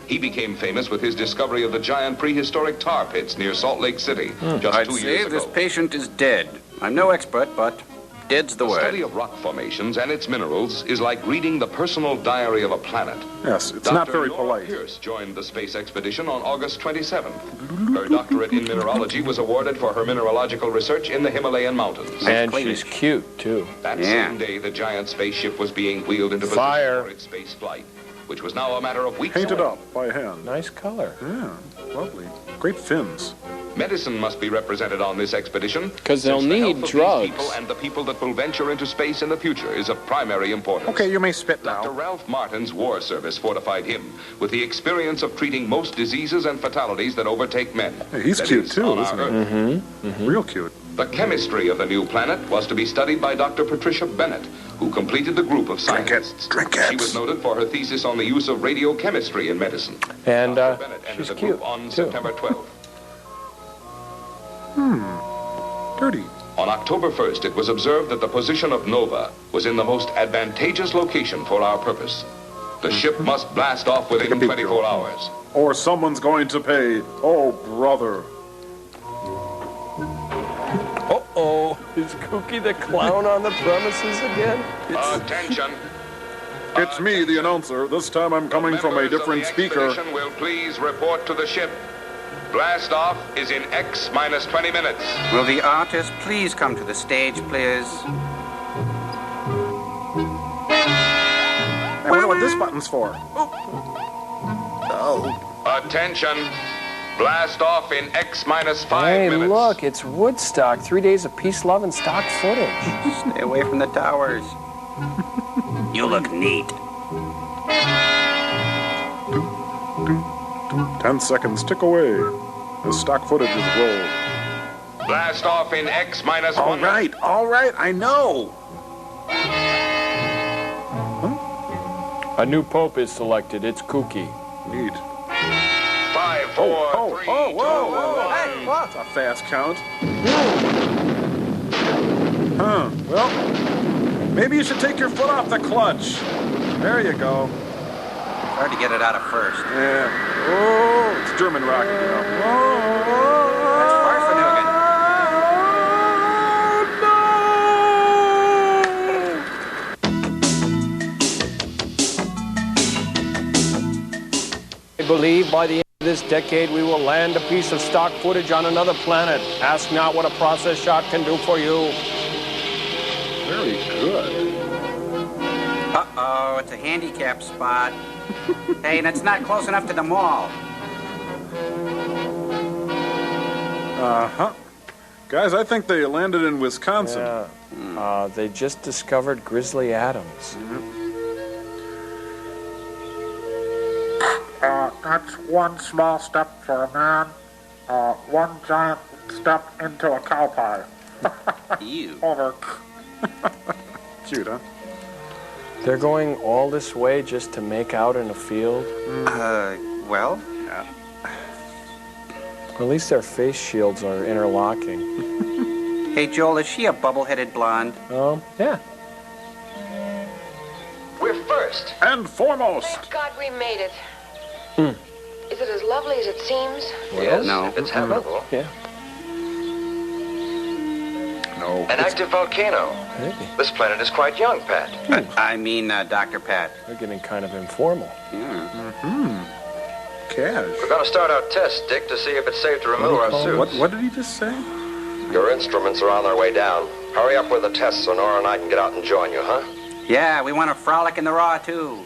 S14: He became famous with his discovery of the giant prehistoric tar pits near Salt Lake City just
S6: I'd
S14: 2
S6: say
S14: years ago.
S6: this patient is dead. I'm no expert, but dead's the
S14: The
S6: word.
S14: study of rock formations and its minerals is like reading the personal diary of a planet.
S8: Yes, it's
S14: Dr.
S8: not very
S14: Nora
S8: polite.
S14: Pierce joined the space expedition on August 27th. Her doctorate in mineralogy was awarded for her mineralogical research in the Himalayan mountains.
S2: And she's cute, too.
S14: That same day, the giant spaceship was being wheeled into position
S2: Fire.
S14: for its space flight, which was now a matter of weeks
S8: Painted
S14: away.
S8: up by hand.
S2: Nice color.
S8: Yeah, lovely. Great fins.
S14: Medicine must be represented on this expedition.
S2: 'Cause they'll
S14: since the
S2: need
S14: health of these
S2: drugs.
S14: people and the people that will venture into space in the future is of primary importance.
S8: Okay, you may spit now.
S14: Dr. Ralph Martin's war service fortified him with the experience of treating most diseases and fatalities that overtake men.
S8: Hey, he's
S14: That
S8: cute
S14: is,
S8: too,
S14: on
S8: isn't
S14: our
S8: he?
S14: Earth.
S8: Real cute.
S14: The chemistry of the new planet was to be studied by Dr. Patricia Bennett, who completed the group of scientists.
S8: Drink it.
S14: She was noted for her thesis on the use of radiochemistry in medicine.
S2: And
S14: Dr. Bennett entered
S2: she's
S14: the
S2: cute,
S14: group on
S2: too.
S14: September 12th.
S8: Dirty.
S14: On October 1st, it was observed that the position of Nova was in the most advantageous location for our purpose. The ship must blast off within 24 hours.
S8: Or someone's going to pay. Oh, brother.
S2: Uh-oh. Is Kooky the clown on the premises again?
S14: Attention.
S8: It's me, the announcer. This time I'm coming from a different speaker.
S14: Expedition will please report to the ship. Blast off is in X minus 20 minutes.
S6: Will the artist please come to the stage, please?
S8: I wonder what this button's for.
S14: Attention. Blast off in X minus 5
S2: Hey,
S14: minutes.
S2: look, it's Woodstock. 3 days of peace, love, and stock footage.
S6: Stay away from the towers. You look neat.
S8: 10 seconds tick away. The stock footage is rolled.
S14: Blast off in X minus 1 minute.
S8: All right, I know.
S2: A new pope is selected. It's Kooky.
S8: Neat.
S14: 5, 4, 3,
S8: Whoa. Hey, that's a fast count. Huh, well, maybe you should take your foot off the clutch. There you go.
S6: Hard to get it out of first.
S8: Yeah. Oh, it's German rocket, you know.
S6: That's Farfanugan.
S2: I believe by the end of this decade we will land a piece of stock footage on another planet. Ask not what a process shot can do for you.
S8: Very good.
S6: Uh-oh, it's a handicap spot. Hey, and it's not close enough to the mall.
S8: Uh-huh. Guys, I think they landed in Wisconsin.
S2: Yeah. They just discovered Grizzly Adams.
S16: That's one small step for a man, one giant step into a cow pie.
S6: Ew.
S16: Over.
S8: Cute, huh?
S2: They're going all this way just to make out in a field?
S6: Well?
S8: Yeah.
S2: At least their face shields are interlocking.
S6: Hey, Joel, is she a bubble-headed blonde?
S2: Yeah.
S17: We're first.
S8: And foremost.
S17: Thank God we made it. Is it as lovely as it seems?
S13: Yes,
S6: No.
S13: if it's habitable.
S2: Yeah.
S8: No.
S13: An active volcano.
S2: Maybe.
S13: This planet is quite young, Pat.
S6: I mean, Dr. Pat.
S2: They're getting kind of informal.
S8: Cash.
S13: We're going to start our test, Dick, to see if it's safe to remove our suits.
S8: What did he just say?
S13: Your instruments are on their way down. Hurry up with the tests so Nora and I can get out and join you, huh?
S6: Yeah, we want to frolic in the raw, too.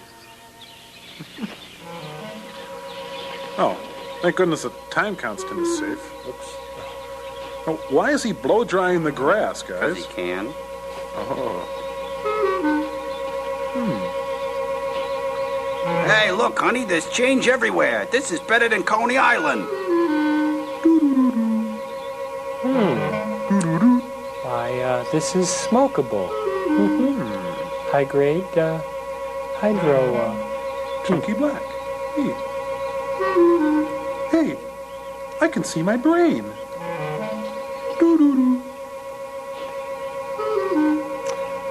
S8: Oh, thank goodness the time constant is safe. Oops. Oh, why is he blow drying the grass, guys?
S6: Because he can.
S8: Oh.
S6: Hey, look, honey, there's change everywhere. This is better than Coney Island.
S2: Why, this is smokable. High grade, hydro,
S8: Chunky black. Hey. Hey, I can see my brain. Doo-doo-doo.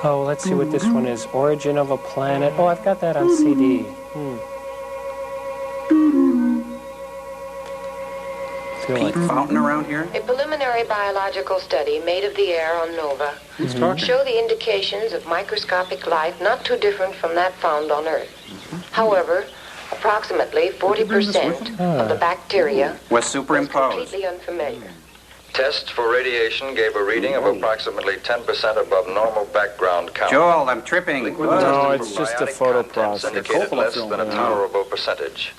S7: Oh, let's see what this one is. Origin of a Planet. Oh, I've got that on CD.
S6: Pete Fountain around here?
S17: A preliminary biological study made of the air on Nova
S8: Who's talking?
S17: show the indications of microscopic life not too different from that found on Earth. However, approximately 40% of the bacteria
S6: was superimposed.
S17: Completely unfamiliar.
S13: Tests for radiation gave a reading of approximately 10% above normal background count.
S6: Joel, I'm tripping.
S7: No, it's just a photo process.
S13: Indicated less than a tolerable percentage.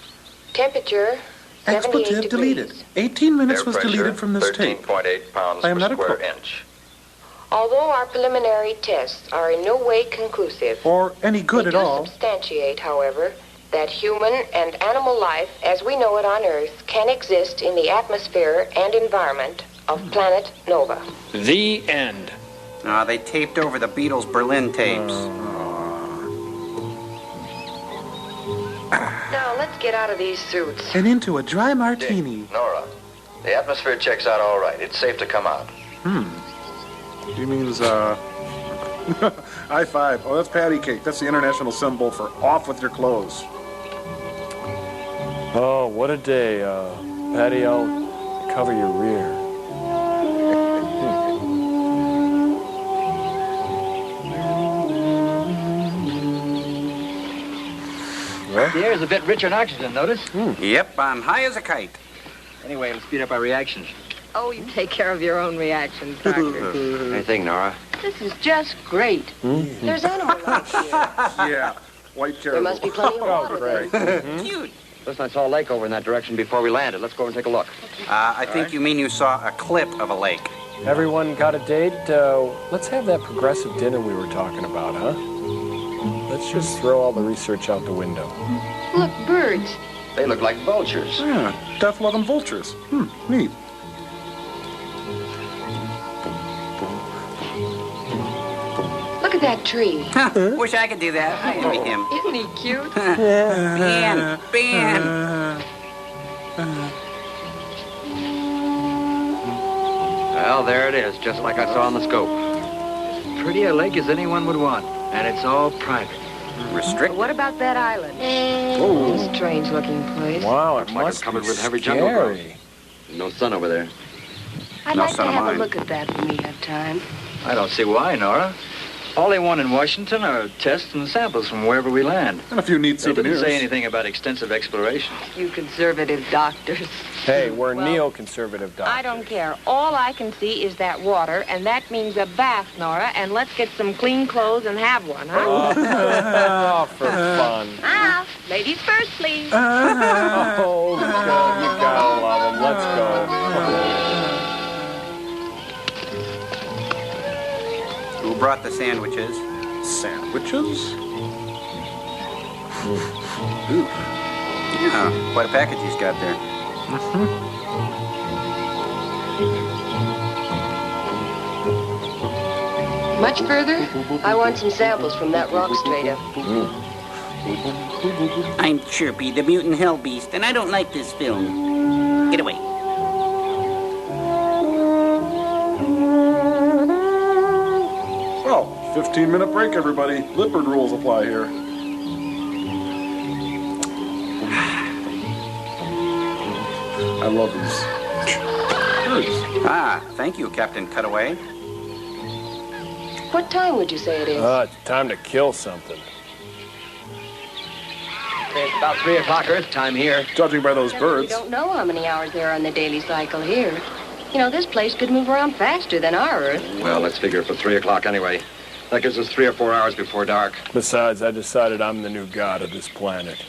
S17: Temperature, 78
S18: Expletive
S17: degrees.
S18: deleted. 18 minutes
S13: Air
S18: was
S13: pressure,
S18: deleted from this tape.
S13: 13.8 pounds
S18: I am
S13: per
S18: not a
S13: square
S18: cook.
S13: inch.
S17: Although our preliminary tests are in no way conclusive,
S18: Or any good
S17: they
S18: at
S17: do
S18: all.
S17: substantiate, however, that human and animal life as we know it on Earth can exist in the atmosphere and environment of planet Nova.
S2: The end.
S6: They taped over the Beatles' Berlin tapes.
S17: Now, let's get out of these suits.
S18: And into a dry martini.
S13: Nora, the atmosphere checks out all right. It's safe to come out.
S8: He means, high five. Oh, that's patty cake. That's the international symbol for off with your clothes.
S2: Oh, what a day. Patty, I'll cover your rear.
S19: The air's a bit richer in oxygen, notice?
S6: Yep, I'm high as a kite.
S19: Anyway, it'll speed up our reactions.
S17: Oh, you take care of your own reactions, Doctor.
S19: Anything, Nora?
S17: This is just great. There's animal life here.
S8: Yeah, white
S17: There
S8: caribou.
S17: must be plenty of water there.
S6: Cute.
S19: Listen, I saw a lake over in that direction before we landed. Let's go and take a look.
S6: I think you mean you saw a clip of a lake.
S2: Everyone got a date? Let's have that progressive dinner we were talking about, huh? Let's just throw all the research out the window.
S17: Look, birds.
S19: They look like vultures.
S8: Yeah, death-loving vultures. Neat.
S17: Look at that tree.
S6: Wish I could do that. I envy him.
S17: Isn't he cute?
S6: Ben.
S19: Well, there it is, just like I saw on the scope. As pretty a lake as anyone would want, and it's all private.
S6: Restricted.
S17: What about that island? Strange-looking place.
S2: Wow, it
S19: Like
S2: must
S19: it's covered
S2: be
S19: with heavy jungle growth.
S2: scary.
S19: No sun over there.
S17: I'd
S6: No
S17: like to
S6: son of
S17: have
S6: mine.
S17: a look at that when we have time.
S19: I don't see why, Nora. All they want in Washington are tests and samples from wherever we land.
S8: And a few neat
S19: They didn't
S8: souvenirs.
S19: say anything about extensive exploration.
S17: You conservative doctors.
S2: Hey, we're neoconservative doctors.
S17: I don't care. All I can see is that water, and that means a bath, Nora, and let's get some clean clothes and have one, huh?
S2: Oh, for fun.
S17: Ah, ladies first, please.
S2: Oh, God, you gotta love them. Let's go.
S6: Who brought the sandwiches?
S8: Sandwiches?
S6: Ooh. Yeah, quite a package he's got there.
S17: Much further? I want some samples from that rock strata.
S20: I'm Chirpy, the mutant hell beast, and I don't like this film. Get away.
S8: Well, 15-minute break, everybody. Lippard rules apply here. I love these birds.
S6: Thank you, Captain Cutaway.
S17: What time would you say it is?
S2: It's time to kill something.
S19: It's about 3 o'clock Earth time here.
S8: Judging by those
S17: We
S8: birds.
S17: don't know how many hours there are on the daily cycle here. You know, this place could move around faster than our Earth.
S19: Well, let's figure for 3 o'clock anyway. That gives us 3 or 4 hours before dark.
S2: Besides, I decided I'm the new god of this planet.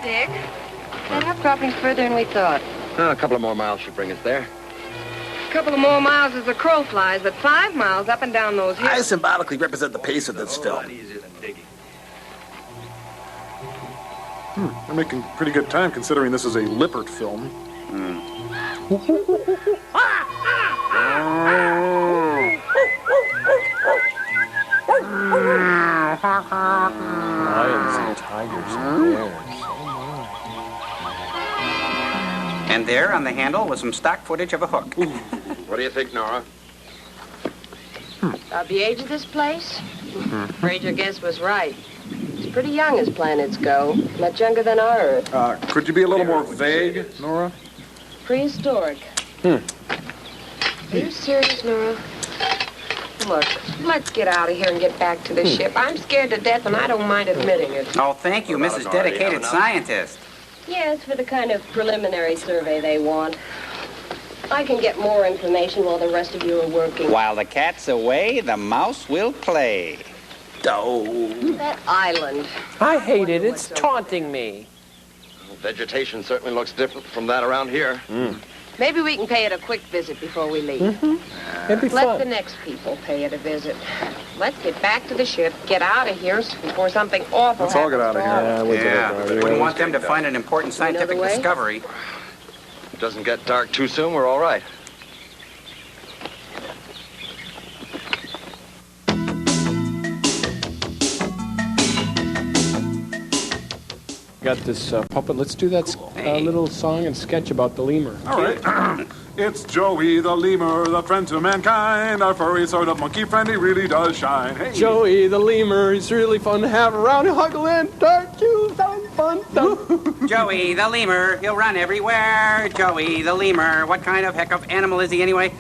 S17: Dick, that outcropping's further than we thought.
S19: A couple of more miles should bring us there.
S17: A couple of more miles as the crow flies, but 5 miles up and down those hills.
S18: I symbolically represent the pace of this film.
S8: They're making pretty good time considering this is a Lippert film.
S2: Lions and tigers and bears.
S19: And there on the handle was some stock footage of a hook.
S13: What do you think, Nora?
S17: The age of this place? Afraid your guess was right. It's pretty young as planets go. Much younger than our Earth.
S8: Could you be a little more vague, Nora?
S17: Prehistoric. Are you serious, Nora? Look, let's get out of here and get back to the ship. I'm scared to death, and I don't mind admitting it.
S19: Oh, thank you, Mrs. Dedicated Scientist.
S17: Yes, for the kind of preliminary survey they want. I can get more information while the rest of you are working.
S19: While the cat's away, the mouse will play.
S17: That island.
S2: I hate it. It's taunting me.
S13: Vegetation certainly looks different from that around here.
S17: Maybe we can pay it a quick visit before we leave.
S2: It'd be
S17: Let
S2: fun.
S17: the next people pay it a visit. Let's get back to the ship, get out of here before something awful
S8: Let's all get
S17: happens
S8: out of
S17: to
S8: here.
S19: Yeah, wouldn't want them to find an important scientific
S17: way?
S19: discovery.
S13: If it doesn't get dark too soon, we're all right.
S2: Got this puppet. Let's do that little song and sketch about the lemur.
S8: All right. It's Joey the lemur, the friend to mankind. Our furry sort of monkey friend, he really does shine. Hey.
S2: Joey the lemur, he's really fun to have around. He'll huggle in, dark, you, fun.
S19: Joey the lemur, he'll run everywhere. Joey the lemur, what kind of heck of animal is he anyway?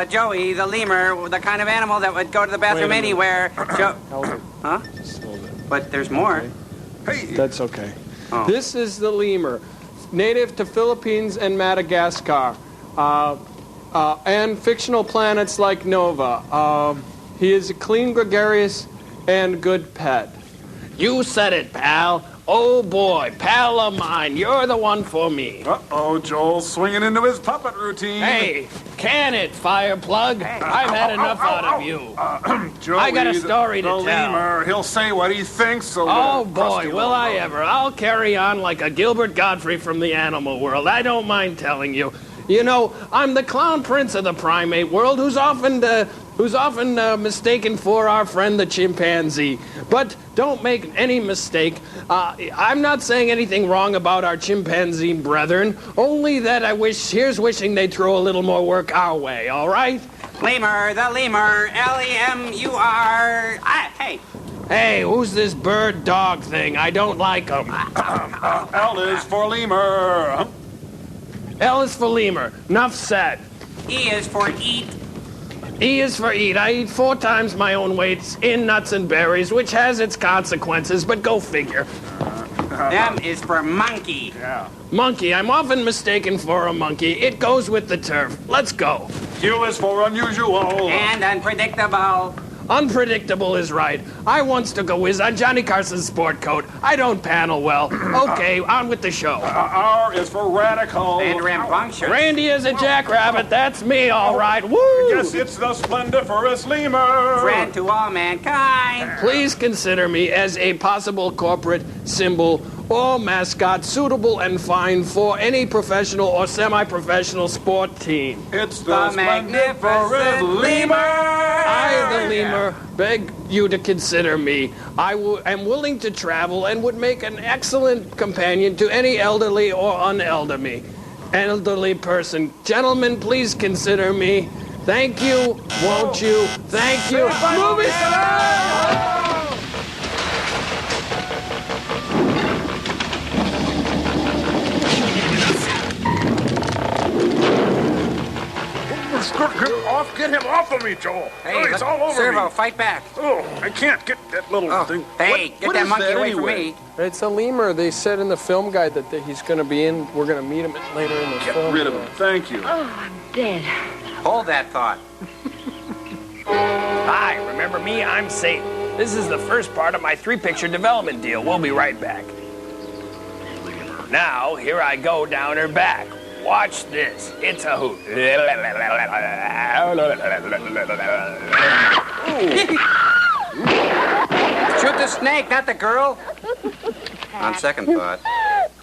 S19: Joey the lemur, the kind of animal that would go to the bathroom anywhere. Huh? But there's more.
S8: Hey.
S2: That's okay.
S19: Oh.
S2: This is the lemur, native to Philippines and Madagascar, and fictional planets like Nova. He is a clean, gregarious, and good pet.
S21: You said it, pal. Oh, boy, pal of mine, you're the one for me.
S8: Uh-oh, Joel's swinging into his puppet routine.
S21: Hey, can it, Fireplug? I've had enough out of you.
S8: Joey,
S21: I got a story to
S8: the
S21: tell.
S8: lemur, he'll say what he thinks. So
S21: Oh, boy, will I ever. I'll carry on like a Gilbert Godfrey from the animal world. I don't mind telling you. You know, I'm the clown prince of the primate world who's often mistaken for our friend the chimpanzee. But don't make any mistake. I'm not saying anything wrong about our chimpanzee brethren, only that here's wishing they'd throw a little more work our way, all right?
S19: Lemur, the lemur, Lemur. Hey.
S21: Hey, who's this bird dog thing? I don't like him.
S8: L is for lemur.
S21: L is for lemur. Enough said.
S19: E is for eat.
S21: E is for eat. I eat 4 times my own weight in nuts and berries, which has its consequences, but go figure.
S19: M is for monkey.
S8: Yeah.
S21: Monkey. I'm often mistaken for a monkey. It goes with the turf. Let's go.
S8: U is for unusual.
S19: And unpredictable.
S21: Unpredictable is right. I once took a whiz on Johnny Carson's sport coat. I don't panel well. Okay, on with the show.
S8: R is for radical.
S19: And rambunctious.
S21: Randy is a jackrabbit. That's me, all right. Woo!
S8: Yes, it's the splendiferous lemur.
S19: Friend to all mankind.
S21: Please consider me as a possible corporate symbol or mascot suitable and fine for any professional or semi-professional sport team.
S8: It's the magnificent lemur.
S21: I, the lemur, beg you to consider me. I am willing to travel and would make an excellent companion to any elderly or elderly person. Gentlemen, please consider me. Thank you, won't you? Thank you. Movie star!
S8: Get him off of me, Joel.
S19: Hey,
S8: it's all over
S19: Servo,
S8: me.
S19: fight back.
S8: Oh, I can't get that little thing.
S19: Hey, get that monkey away from me.
S2: It's a lemur. They said in the film guide that he's going to be in. We're going to meet him later in the film.
S8: Get rid of him. Thank you.
S17: Oh, I'm dead.
S19: Hold that thought.
S21: Hi, remember me? I'm Satan. This is the first part of my 3-picture development deal. We'll be right back. Now, here I go down her back. Watch this. It's a hoot.
S19: Shoot the snake, not the girl. On second thought.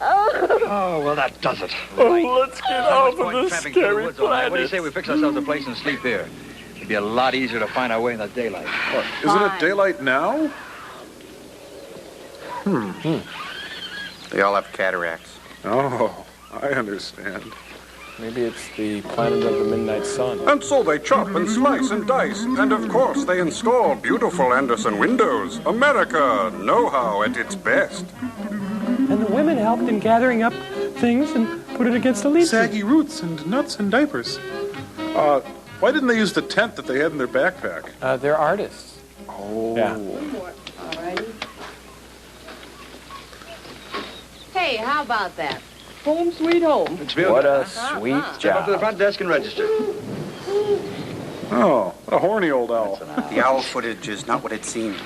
S9: Oh, well, that does it.
S2: Let's get off of this
S9: Tramping through the
S2: scary
S9: woods all night.
S2: planet.
S9: What do you say we fix ourselves a place and sleep here? It'd be a lot easier to find our way in the daylight.
S8: Isn't it daylight now?
S6: They all have cataracts.
S8: Oh, I understand.
S2: Maybe it's the planet of the midnight sun.
S4: And so they chop and slice and dice. And of course they install beautiful Anderson windows. America, know-how at its best.
S7: And the women helped in gathering up things and put it against the leaves.
S8: Saggy roots and nuts and diapers. Why didn't they use the tent that they had in their backpack?
S2: They're artists.
S8: Oh.
S2: Yeah.
S17: Alrighty. Hey, how about that? Home sweet home.
S11: What a sweet
S13: Step up to the
S11: job.
S13: front desk and register.
S8: Oh, a horny old owl.
S6: The owl footage is not what it seems.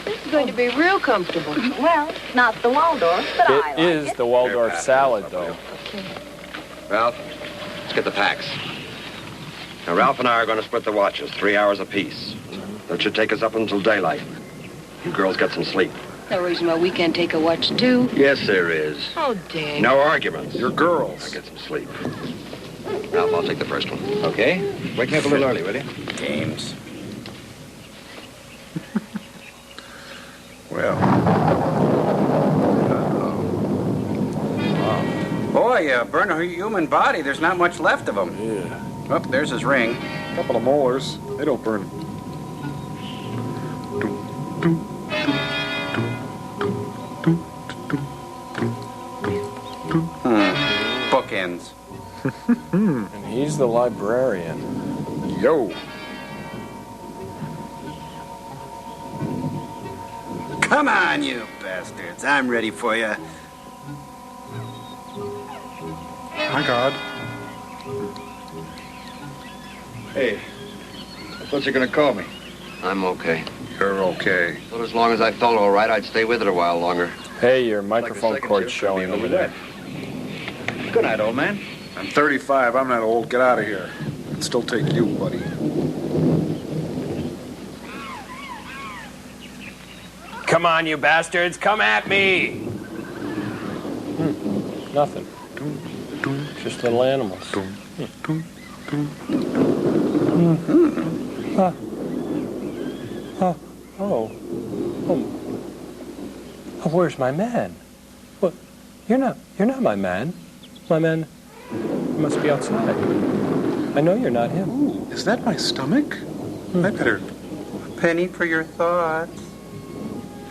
S17: This is going to be real comfortable. Well, not the Waldorf, but I like
S2: It is the Waldorf salad, though.
S13: Ralph, let's get the packs. Now, Ralph and I are going to split the watches, 3 hours apiece. That should take us up until daylight. You girls get some sleep.
S17: No reason why we can't take a watch, too.
S13: Yes, there is.
S17: Oh, dang.
S13: No arguments.
S8: You're girls.
S13: Now get some sleep. Ralph, I'll take the first one. Okay. Wake me up a little early, will you?
S6: Games.
S8: Well.
S6: Boy, burn a human body. There's not much left of him.
S8: Yeah.
S6: Oh, there's his ring.
S8: A couple of molars. They don't burn.
S6: Bookends.
S2: And he's the librarian.
S8: Yo.
S6: Come on, you bastards. I'm ready for you.
S8: My God.
S13: Hey, I thought you were going to call me. I'm okay.
S8: You're okay.
S13: But as long as I felt all right, I'd stay with it a while longer.
S2: Hey, your microphone cord's showing over there.
S13: Good night, old man.
S8: I'm 35. I'm not old. Get out of here. I can still take you, buddy.
S21: Come on, you bastards, come at me!
S2: Nothing. Just little animals. Oh, where's my man? Well, you're not my man. My man must be outside. I know you're not him.
S8: Ooh, is that my stomach? I better.
S6: A penny for your thoughts.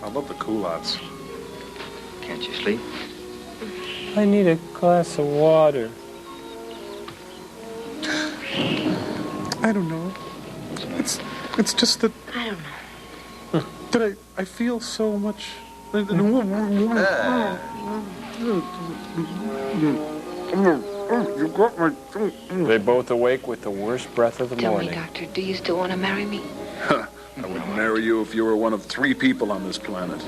S8: I love the culottes.
S13: Can't you sleep?
S2: I need a glass of water.
S8: I don't know. It's just that.
S17: I don't know.
S8: That I feel so much. You got my.
S2: They both awake with the worst breath of the
S17: Tell
S2: morning.
S17: me, Doctor, do you still want to marry me?
S8: I would marry you if you were one of 3 people on this planet.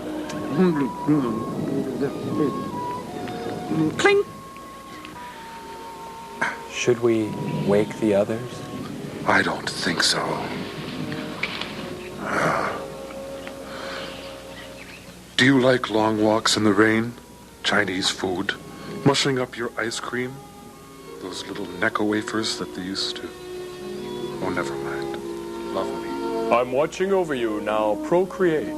S6: Cling!
S2: Should we wake the others?
S8: I don't think so. Do you like long walks in the rain? Chinese food? Mushing up your ice cream? Those little Necco wafers that they used to... Oh, never mind. Love me.
S2: I'm watching over you now. Procreate.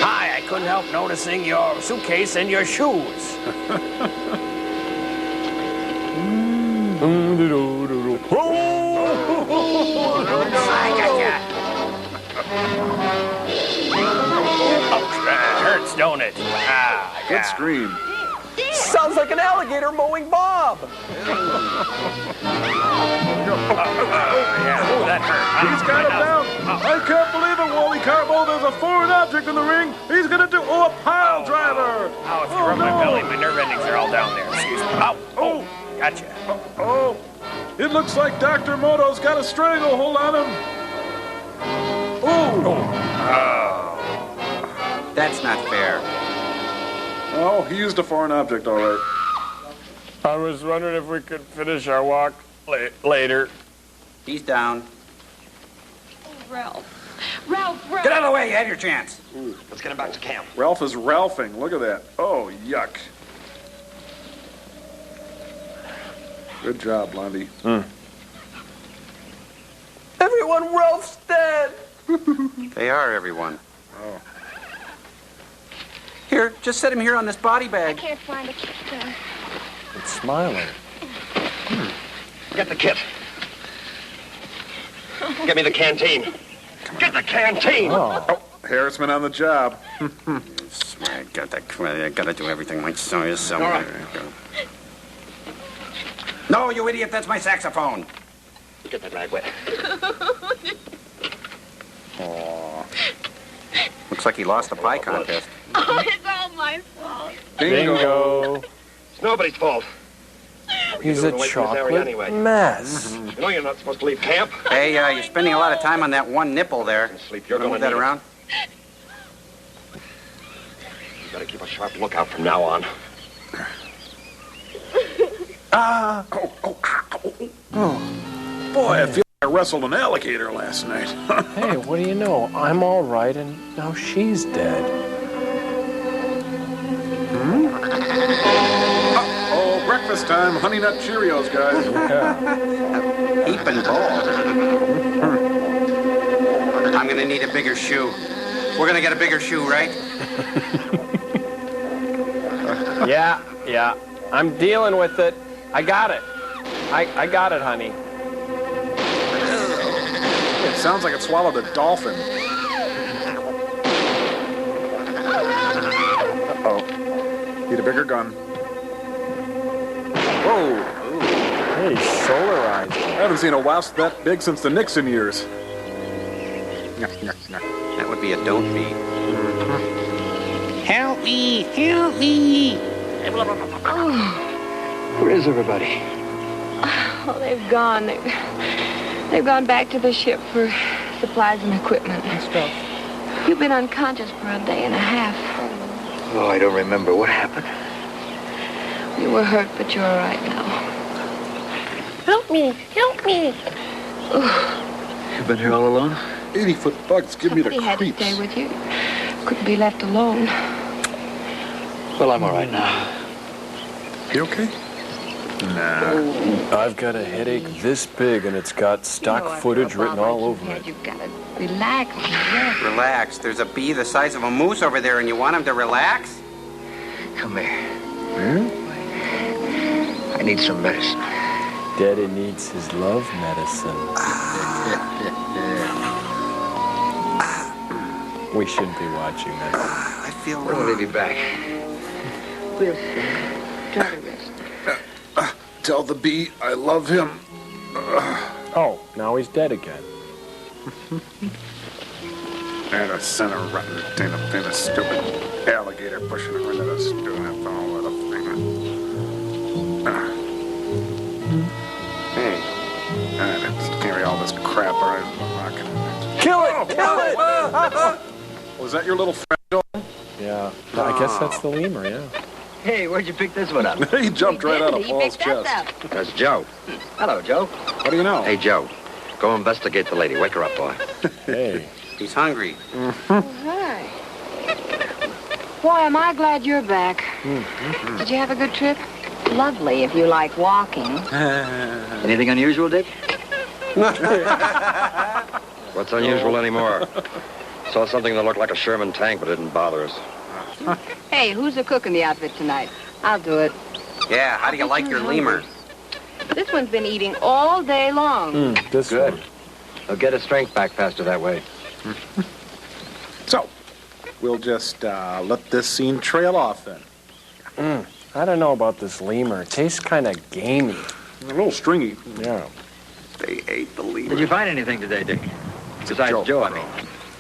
S21: Hi, I couldn't help noticing your suitcase and your shoes. I gotcha. That hurts, don't it? Ah,
S8: Good scream.
S21: Sounds like an alligator mowing Bob. Oh, that hurt.
S8: He's got him down. I can't believe it, Wally Carbo. There's a foreign object in the ring. He's going to do... Oh, a pile driver.
S21: Oh, if you rub my belly, my nerve endings are all down there. Excuse me. Oh, gotcha.
S8: Oh, it looks like Dr. Moto's got a stranglehold on him. Oh.
S6: That's not fair.
S8: Oh, he used a foreign object, all right.
S2: I was wondering if we could finish our walk later.
S6: He's down.
S17: Ralph. Ralph.
S6: Get out of the way. You had your chance.
S13: Let's get him back to camp.
S8: Ralph is Ralphing. Look at that. Oh, yuck. Good job, Blondie.
S2: Everyone, Ralph's dead.
S6: They are, everyone.
S8: Oh.
S6: Here, just set him here on this body
S5: I
S6: bag.
S5: can't find it.
S7: It's smiling.
S13: Get the kit. Get me the canteen. Get the canteen!
S8: Oh, Harrisman on the job.
S6: I gotta do everything myself. No, you idiot, that's my saxophone.
S13: Get that rag wet.
S8: Aw.
S6: Looks like he lost the pie contest.
S5: Oh, it's all my fault.
S7: Bingo.
S13: It's nobody's fault.
S7: He's
S13: You're
S7: a
S13: doing away from this area
S7: chocolate
S13: anyway.
S7: mess.
S13: You know you're not supposed to leave camp.
S6: Hey, you're spending a lot of time on that one nipple there.
S13: Sleep. You're
S6: Wanna
S13: going
S6: move
S13: to
S6: that around?
S13: You better keep a sharp lookout from now on.
S8: Boy, I feel like I wrestled an alligator last night.
S7: Hey, what do you know? I'm all right, and now she's dead.
S8: Oh, breakfast time. Honey Nut Cheerios, guys.
S6: Heaping balls. I'm gonna need a bigger shoe. We're gonna get a bigger shoe, right?
S7: Yeah. I'm dealing with it. I got it. I got it, honey.
S8: It sounds like it swallowed a dolphin. Uh-oh. Need a bigger gun. Whoa.
S7: Hey, solarized.
S8: I haven't seen a wasp that big since the Nixon years.
S6: That would be a don't be.
S20: Help me! Help me!
S11: Where is everybody?
S17: Oh, they've gone. They've gone back to the ship for supplies and equipment.
S11: And stuff.
S17: You've been unconscious for a day and a half.
S11: Oh, I don't remember. What happened?
S17: You were hurt, but you're all right now.
S5: Help me! Help me!
S11: You've been here all alone?
S8: 80-foot bugs give me the
S17: Somebody had to
S8: creeps.
S17: stay with you. Couldn't be left alone.
S11: Well, I'm all right now.
S8: You okay? Nah.
S7: I've got a headache this big, and it's got stock footage written all over it.
S17: You've got to relax.
S6: Relax. There's a bee the size of a moose over there, and you want him to relax?
S11: Come here. I need some medicine.
S7: Daddy needs his love medicine. We shouldn't be watching this.
S6: I feel
S11: We're going to leave you back.
S17: We'll try to rest.
S8: Tell the bee I love him.
S7: Oh, now he's dead again.
S8: And a center rotten thing of stupid alligator pushing her into the stupid all of the thing. Hey. Let's carry all this crap around the rocket.
S7: Kill it! Kill it!
S8: Was that your little friend, Joel?
S7: Yeah. I guess that's the lemur, yeah.
S11: Hey, where'd you pick this one up?
S8: He jumped right out of Paul's chest.
S13: That's Joe.
S11: Hello, Joe.
S8: What do you know?
S13: Hey, Joe. Go investigate the lady. Wake her up, boy.
S7: Hey.
S6: He's hungry.
S17: Hi. Boy, am I glad you're back. Did you have a good trip? Lovely if you like walking.
S11: Anything unusual, Dick?
S13: What's unusual anymore? Saw something that looked like a Sherman tank, but it didn't bother us.
S17: Hey, who's the cook in the outfit tonight? I'll do it.
S6: Yeah, how do you like your lemur?
S17: This one's been eating all day long.
S7: This
S13: Good.
S7: one.
S13: He'll get his strength back faster that way.
S8: So, we'll just let this scene trail off then.
S7: I don't know about this lemur. It tastes kind of gamey.
S8: A little stringy.
S7: Yeah.
S6: They ate the lemur.
S11: Did you find anything today, Dick? Besides Joe, I mean.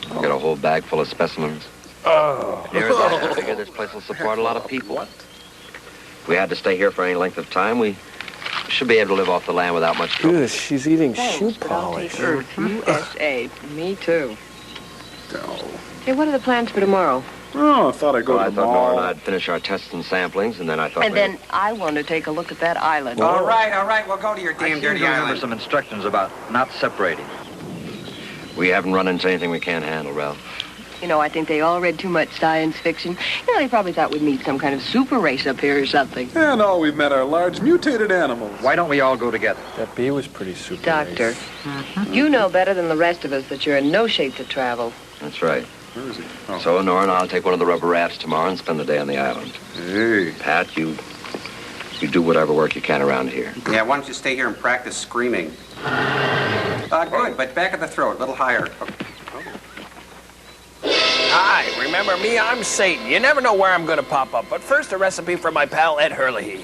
S13: Got a whole bag full of specimens.
S7: Oh.
S13: Here it is. I figure this place will support a lot of people. If we had to stay here for any length of time, we should be able to live off the land without much trouble.
S7: Ugh, she's eating shoe polish.
S17: Earth, USA. Me too.
S8: Oh.
S17: Hey, what are the plans for tomorrow?
S8: Oh, I thought I'd go
S13: I
S8: to the
S13: thought Nora and
S8: mall.
S13: I'd finish our tests and samplings, and then I thought
S17: And then I want to take a look at that island.
S6: All right, we'll go to your
S11: I
S6: damn
S11: seem to
S6: dirty
S11: remember
S6: island.
S11: some instructions about not separating.
S13: we haven't run into anything we can't handle, Ralph.
S1: You know, I think they all read too much science fiction. You know, they probably thought we'd meet some kind of super race up here or something.
S8: And all we've met are large mutated animals.
S13: Why don't we all go together?
S7: That bee was pretty super.
S17: Doctor, you know better than the rest of us that you're in no shape to travel.
S13: That's right.
S8: Where is he? Oh.
S13: So Nora and I'll take one of the rubber rafts tomorrow and spend the day on the island.
S8: Hey.
S13: Pat, you do whatever work you can around here.
S6: Yeah, why don't you stay here and practice screaming? Good, but back at the throat, a little higher.
S21: Hi, remember me? I'm Satan. You never know where I'm going to pop up. But first, a recipe for my pal Ed Hurley.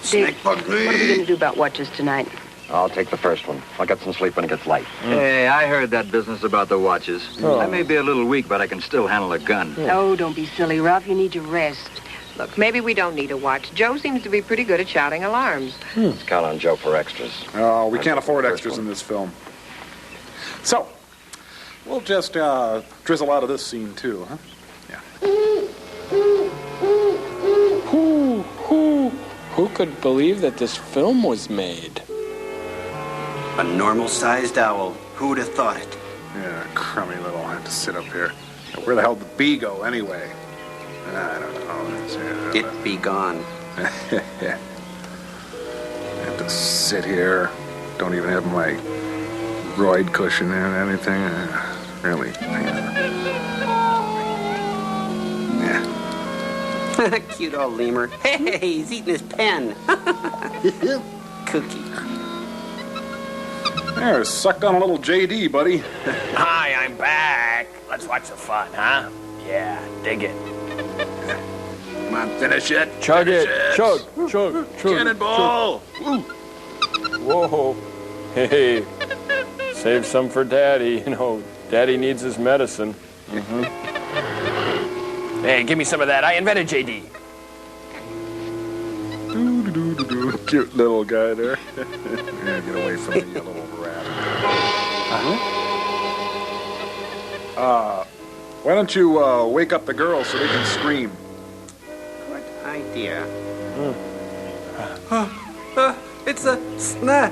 S1: Dick, what are we going to do about watches tonight?
S13: I'll take the first one. I'll get some sleep when it gets light.
S9: Hey, I heard that business about the watches. I may be a little weak, but I can still handle a gun.
S1: Oh, don't be silly, Ralph. You need your rest.
S17: Look, maybe we don't need a watch. Joe seems to be pretty good at shouting alarms.
S13: Let's count on Joe for extras.
S8: Oh, we can't afford extras in this film. So, we'll just drizzle out of this scene too, huh?
S2: Who could believe that this film was made?
S6: A normal-sized owl. Who'd have thought it?
S8: Yeah, crummy little. I have to sit up here. Where the hell did the bee go anyway? I don't know.
S6: It be gone.
S8: I have to sit here. Don't even have my roid cushion and anything. Really.
S6: Yeah. Cute old lemur. Hey, he's eating his pen. Cookie.
S8: There, sucked on a little JD, buddy.
S21: Hi, I'm back. Let's watch the fun, huh? Yeah, dig it.
S8: Come on, finish it.
S21: Chug
S8: finish
S21: it. Chug.
S8: Cannonball.
S21: Chug. Whoa. Hey, save some for Daddy. You know, Daddy needs his medicine. Hey, give me some of that. I invented JD.
S8: Cute little guy there. Yeah, get away from me, you little rat. Why don't you wake up the girls so they can scream?
S6: Good idea. It's a snare.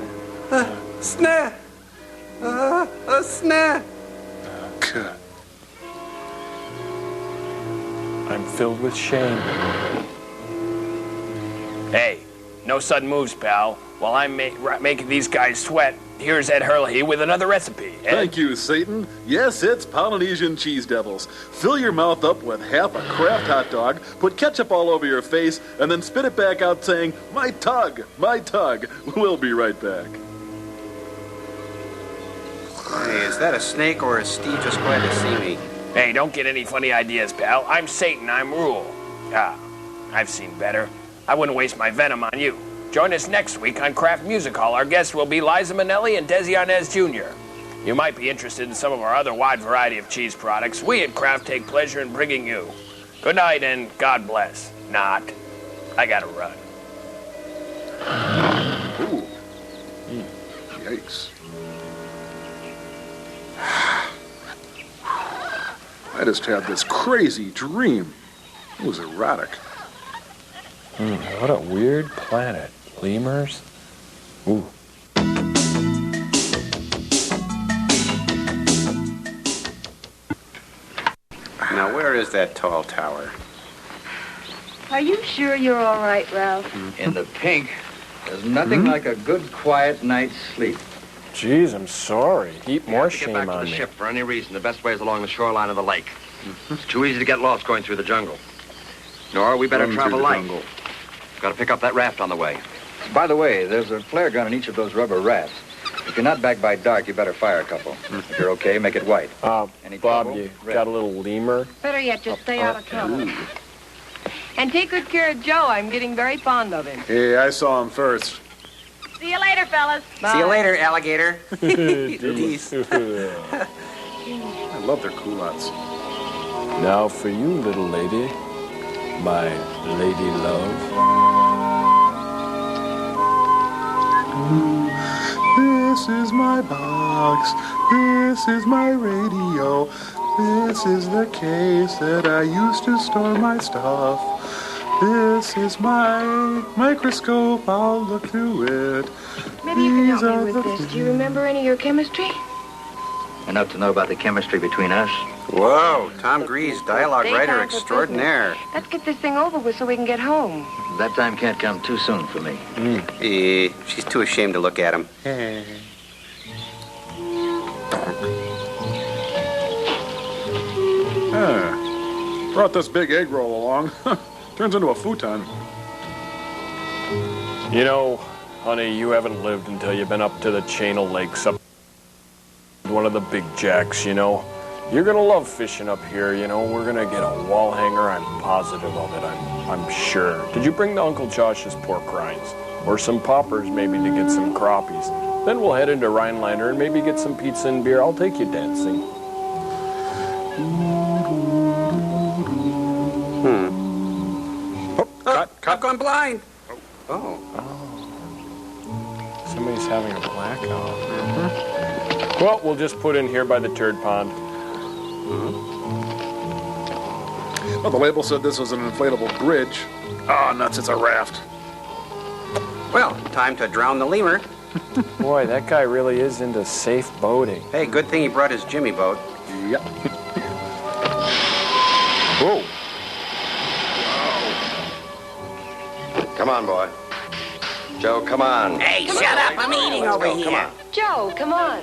S6: Snare. A snare.
S8: God.
S21: I'm filled with shame. Hey, no sudden moves, pal. While I'm making these guys sweat, here's Ed Hurley with another recipe. Ed?
S8: Thank you, Satan. Yes, it's Polynesian cheese devils. Fill your mouth up with half a Kraft hot dog, put ketchup all over your face, and then spit it back out saying, "My tug, my tug." We'll be right back.
S6: Hey, is that a snake or is Steve just glad to see me?
S21: Hey, don't get any funny ideas, pal. I'm Satan, I'm Rule. I've seen better. I wouldn't waste my venom on you. Join us next week on Kraft Music Hall. Our guests will be Liza Minnelli and Desi Arnaz Jr. You might be interested in some of our other wide variety of cheese products. We at Kraft take pleasure in bringing you. Good night and God bless. Not. I gotta run.
S8: Ooh. Yikes. I just had this crazy dream. It was erotic.
S21: What a weird planet. Lemurs? Ooh.
S6: Now, where is that tall tower?
S1: Are you sure you're all right, Ralph?
S9: In the pink, there's nothing like a good, quiet night's sleep.
S21: Jeez, I'm sorry. Heap more
S13: To
S21: shame
S13: get back to
S21: on
S13: the
S21: me.
S13: ship for any reason, the best way is along the shoreline of the lake. It's too easy to get lost going through the jungle. Nora, we better
S8: Run through
S13: travel
S8: the
S13: light.
S8: jungle.
S13: Got to pick up that raft on the way.
S9: By the way, there's a flare gun in each of those rubber rafts. If you're not back by dark, you better fire a couple. If you're okay, make it white. Any
S21: Bob,
S9: trouble?
S21: you
S9: Red.
S21: got a little lemur?
S1: Better yet, just stay out of trouble. And take good care of Joe. I'm getting very fond of him.
S8: Hey, I saw him first.
S1: See you later, fellas. Bye.
S6: See you later, alligator.
S8: I love their culottes.
S21: Now for you, little lady, my lady love.
S8: This is my box. This is my radio. This is the case that I used to store my stuff. This is my microscope. I'll look through it.
S1: Maybe you can
S8: These
S1: help
S8: are
S1: me with
S8: the
S1: this. Do you remember any of your chemistry?
S3: Enough to know about the chemistry between us.
S6: Whoa, Tom Grease, dialogue writer
S1: Daytime for
S6: extraordinaire.
S1: business. Let's get this thing over with so we can get home.
S3: That time can't come too soon for me.
S6: She's too ashamed to look at him.
S8: Brought this big egg roll along. Turns into a futon.
S7: You know, honey, you haven't lived until you've been up to the chain of lakes up one of the big jacks, you know. You're gonna love fishing up here, you know. We're gonna get a wall hanger, I'm positive of it, I'm sure. Did you bring the Uncle Josh's pork rinds? Or some poppers, maybe, to get some crappies? Then we'll head into Rhinelander and maybe get some pizza and beer. I'll take you dancing.
S6: I've gone blind. Oh.
S7: Somebody's having a blackout. Well, we'll just put in here by the turd pond.
S8: Well, the label said this was an inflatable bridge. Oh, nuts, it's a raft.
S6: Well, time to drown the lemur.
S7: Boy, that guy really is into safe boating.
S6: Hey, good thing he brought his Jimmy boat.
S8: Yep.
S7: Whoa.
S13: Come on, boy. Joe, come on.
S20: Hey, shut up. I'm eating over
S13: Go,
S20: here.
S13: come on.
S1: Joe, come on.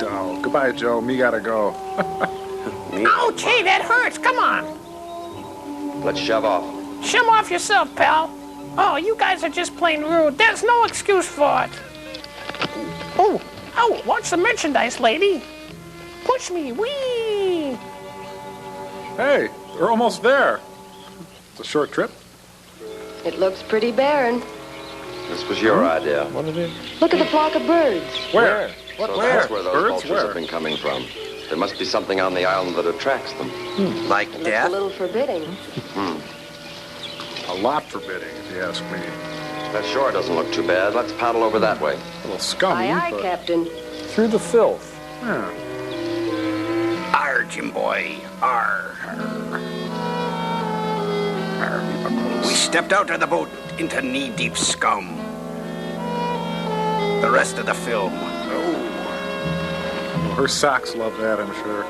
S8: Oh, goodbye, Joe. Me gotta go.
S15: Ouch, hey, that hurts. Come on.
S13: Let's shove off.
S15: Shove off yourself, pal. Oh, you guys are just plain rude. There's no excuse for it. Oh, watch the merchandise, lady. Push me, wee.
S8: Hey, they're almost there. It's a short trip.
S1: It looks pretty barren.
S13: This was your idea.
S7: What are they?
S1: Look at the flock of birds.
S8: Where?
S13: What?
S8: Where?
S13: That's where those
S8: Birds?
S13: vultures
S8: Where?
S13: have been coming from. There must be something on the island that attracts them.
S6: Like
S1: It looks
S6: death?
S1: a little forbidding.
S8: A lot forbidding, if you ask me.
S13: That shore doesn't look too bad. Let's paddle over that way.
S8: A little scummy,
S1: Aye, aye,
S8: but...
S1: Captain.
S7: Through the filth.
S8: Yeah.
S20: Arr, Jim boy. Arr. We stepped out of the boat into knee-deep scum. The rest of the film. Oh.
S8: Her socks love that, I'm sure.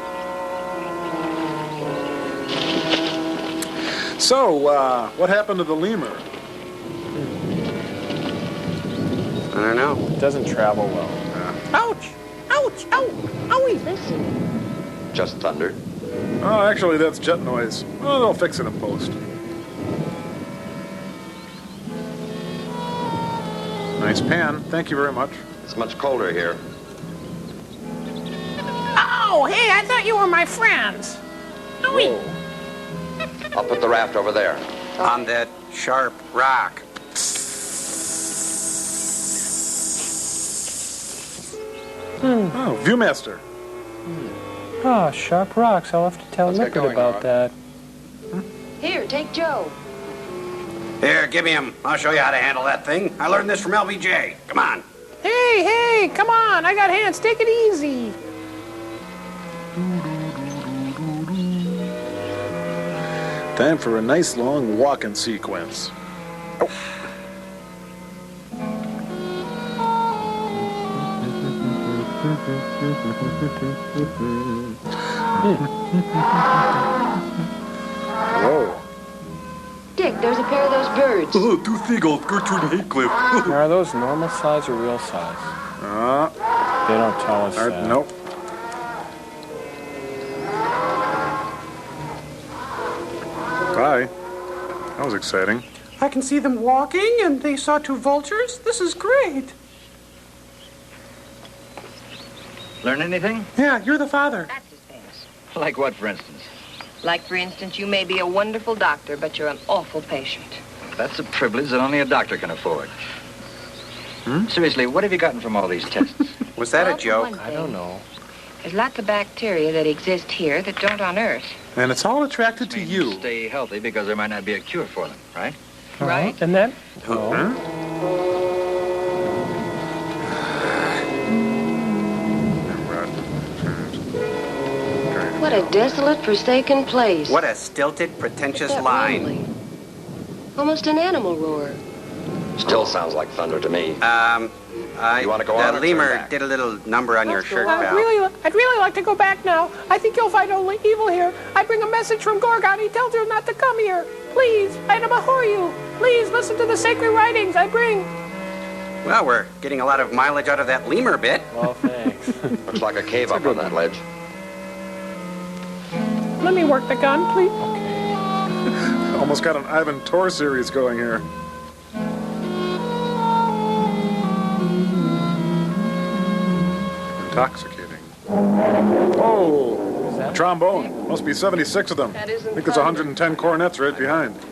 S8: So, what happened to the lemur?
S6: I don't know.
S7: It doesn't travel well.
S15: Ouch. Ouch. Ow. Owie.
S1: Listen.
S13: Just thunder.
S8: Oh, actually, that's jet noise. Oh, they'll fix it in post. Nice pan. Thank you very much.
S13: It's much colder here.
S15: Oh, hey, I thought you were my friends. Owie.
S13: I'll put the raft over there.
S6: On that sharp rock.
S8: Oh, Viewmaster.
S2: Ah, sharp rocks. I'll have to tell
S13: What's that
S2: Nippert
S13: going
S2: about
S13: on?
S2: that.
S1: Here, take Joe.
S6: Here, give me him. I'll show you how to handle that thing. I learned this from LBJ. Come on.
S15: Hey, come on. I got hands. Take it easy.
S8: Time for a nice long walking sequence. Oh. Whoa.
S1: Dick, there's a pair of those birds.
S8: Oh, two seagulls, Gertrude Heathcliff.
S7: Now, are those normal size or real size? They don't tell us that.
S8: Nope. Bye. That was exciting.
S19: I can see them walking, and they saw two vultures. This is great.
S3: Learn anything?
S19: Yeah, you're the father.
S3: Like what, for instance?
S1: Like, for instance, you may be a wonderful doctor, but you're an awful patient.
S3: That's a privilege that only a doctor can afford. Seriously, what have you gotten from all these tests?
S6: Was that
S1: Well,
S6: a
S1: for
S6: joke?
S1: one
S6: I
S1: thing,
S6: don't know.
S1: There's lots of bacteria that exist here that don't on Earth.
S8: And it's all attracted to you.
S3: Stay healthy because there might not be a cure for them, right?
S1: Right.
S2: And then?
S1: What a desolate, forsaken place.
S6: What a stilted, pretentious
S1: That
S6: line.
S1: rumbling. Almost an animal roar.
S13: Still sounds like thunder to me. You want to go on or
S19: The
S13: turn
S19: lemur
S13: back?
S19: did a little number on your shirt,
S15: I'd
S19: pal.
S15: really like to go back now. I think you'll find only evil here. I bring a message from Gorgon. He tells you not to come here. Please, I abhor you. Please listen to the sacred writings I bring.
S19: Well, we're getting a lot of mileage out of that lemur bit.
S2: Well, thanks.
S13: Looks like a cave up on that ledge.
S15: Let me work the gun, please.
S8: Almost got an Ivan Tor series going here. Intoxicating. Oh, trombone. Must be 76 of them. I think there's 110 cornets right behind. Look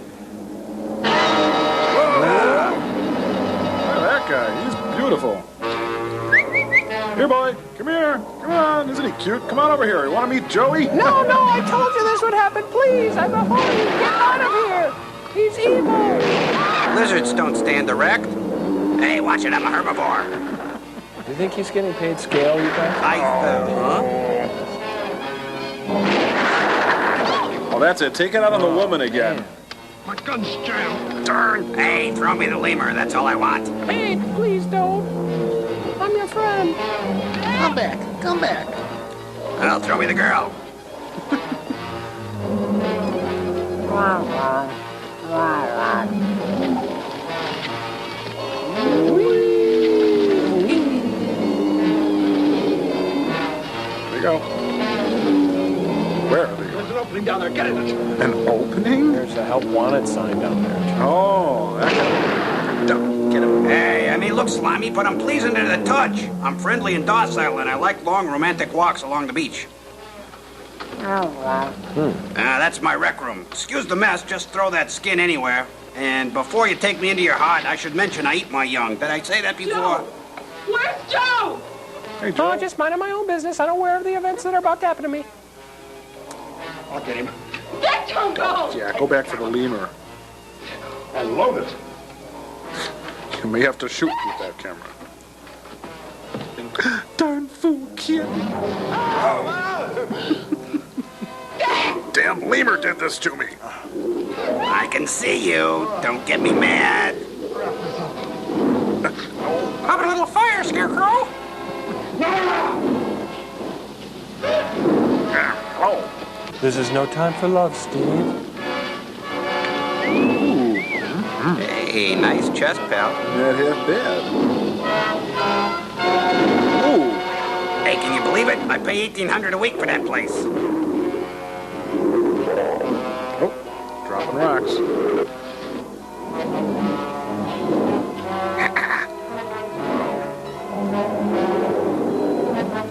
S8: at that guy. He's beautiful. Here, boy. Come here. Come on. Isn't he cute? Come on over here. You want to meet Joey?
S15: No, I told you this would happen. Please, I abhor you. Get out of here. He's evil.
S19: Lizards don't stand erect. Hey, watch it. I'm a herbivore.
S2: Do you think he's getting paid scale, you guys?
S8: Oh, that's it. Take it out on the woman again.
S19: My gun's jammed. Darn. Hey, throw me the lemur. That's all I want.
S15: Hey, please don't. I'm your friend.
S19: Come back. Come back. Well, throw me the girl.
S8: There you go. Where are they going?
S13: There's an opening down there. Get in it.
S8: An opening?
S2: There's a help wanted sign down there.
S8: Oh, that guy.
S19: Don't get him. Hey, I may look slimy, but I'm pleasing to the touch. I'm friendly and docile, and I like long romantic walks along the beach. That's my rec room. Excuse the mess, just throw that skin anywhere. And before you take me into your hut, I should mention I eat my young. Did I say that before?
S15: Where's Joe?
S8: Hey, Joe.
S15: Oh, just minding my own business. I'm aware of the events that are about to happen to me.
S13: I'll get him.
S15: Let Joe go!
S8: Yeah, go back for the lemur.
S13: And load it.
S8: You may have to shoot with that camera. Darn fool kid. Damn lemur did this to me.
S19: I can see you. Don't get me mad.
S15: Have a little fire, Scarecrow.
S2: This is no time for love, Steve.
S19: Hey, nice chest, pal.
S8: That half bad. Ooh.
S19: Hey, can you believe it? I pay $1,800 a week for that place.
S8: Oh, dropping rocks.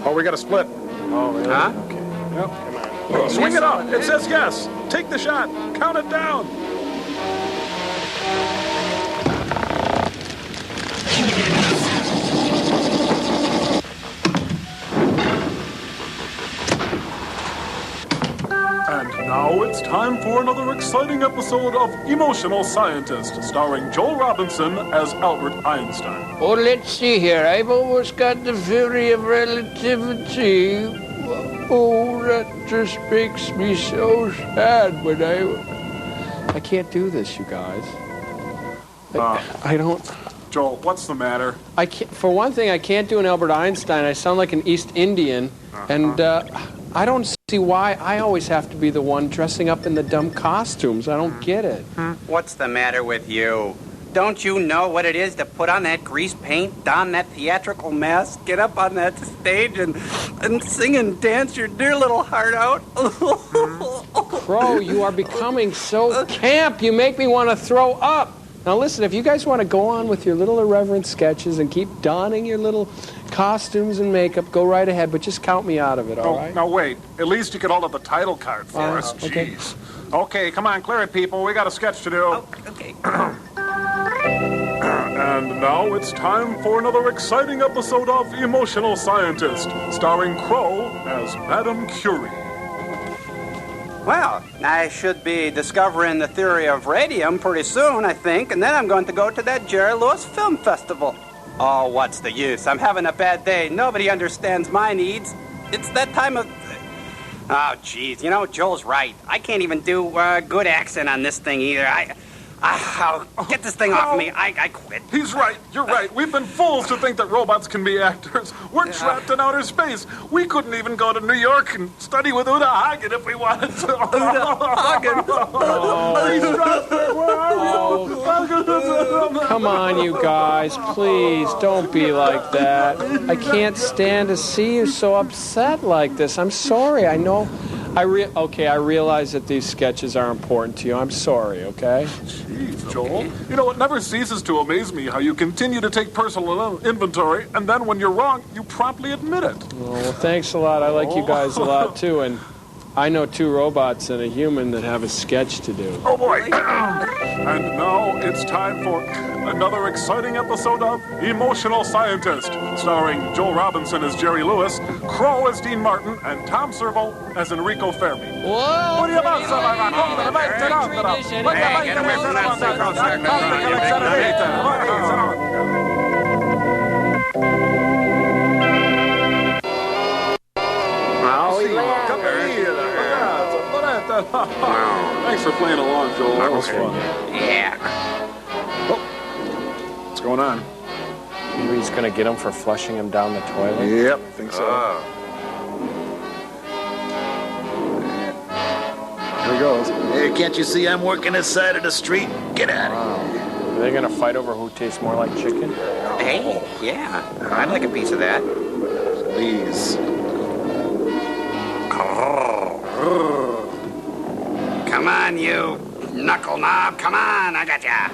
S8: Oh, we got to split.
S2: Oh, really?
S19: Huh?
S2: Okay.
S8: Yep. Come on. Swing it up. It says yes. Take the shot. Count it down. And now it's time for another exciting episode of Emotional Scientist, starring Joel Robinson as Albert Einstein.
S21: Oh, let's see here. I've almost got the theory of relativity. Oh, that just makes me so sad when I can't do this, you guys. I don't...
S8: Joel, what's the matter?
S2: I can't, for one thing, I can't do an Albert Einstein. I sound like an East Indian, and I don't see why I always have to be the one dressing up in the dumb costumes. I don't get it.
S19: What's the matter with you? Don't you know what it is to put on that grease paint, don that theatrical mask, get up on that stage and sing and dance your dear little heart out?
S2: Crow, you are becoming so camp. You make me want to throw up. Now listen, if you guys want to go on with your little irreverent sketches and keep donning your little costumes and makeup, go right ahead, but just count me out of it, all right?
S8: Now wait, at least you could hold up the title card for us.
S2: Okay.
S8: Jeez. Okay, come on, clear it, people. We got a sketch to do.
S19: Oh, okay.
S8: And now it's time for another exciting episode of Emotional Scientist, starring Crow as Madame Curie.
S19: Well, I should be discovering the theory of radium pretty soon, I think, and then I'm going to go to that Jerry Lewis Film Festival. Oh, what's the use? I'm having a bad day. Nobody understands my needs. It's that time of... Oh, geez. You know, Joel's right. I can't even do a good accent on this thing either. Get this thing off of me. I quit.
S8: He's right. You're right. We've been fools to think that robots can be actors. We're trapped in outer space. We couldn't even go to New York and study with Uda Hagen if we wanted to. Uda Hagen.
S2: Come on, you guys. Please, don't be like that. I can't stand to see you so upset like this. I'm sorry. I know. I realize that these sketches are important to you. I'm sorry, okay?
S8: Jeez, Joel. You know, it never ceases to amaze me how you continue to take personal inventory, and then when you're wrong, you promptly admit it.
S2: Oh, well, thanks a lot. I like you guys a lot, too, and I know 2 robots and a human that have a sketch to do.
S8: Oh, boy. And now it's time for another exciting episode of Emotional Scientist, starring Joel Robinson as Jerry Lewis, Crow as Dean Martin, and Tom Servo as Enrico Fermi.
S2: Whoa!
S8: What do you about, Thanks for playing along, Joel. That was fun.
S19: Yeah.
S8: Oh. What's going on?
S7: Maybe he's gonna get him for flushing him down the toilet?
S8: Yep, I think so. Here he goes.
S18: Hey, can't you see I'm working this side of the street? Get out of here.
S7: Are they gonna fight over who tastes more like chicken?
S19: Hey, yeah. I'd like a piece of that.
S8: Please.
S19: Come on, you knuckle knob. Come on, I got ya.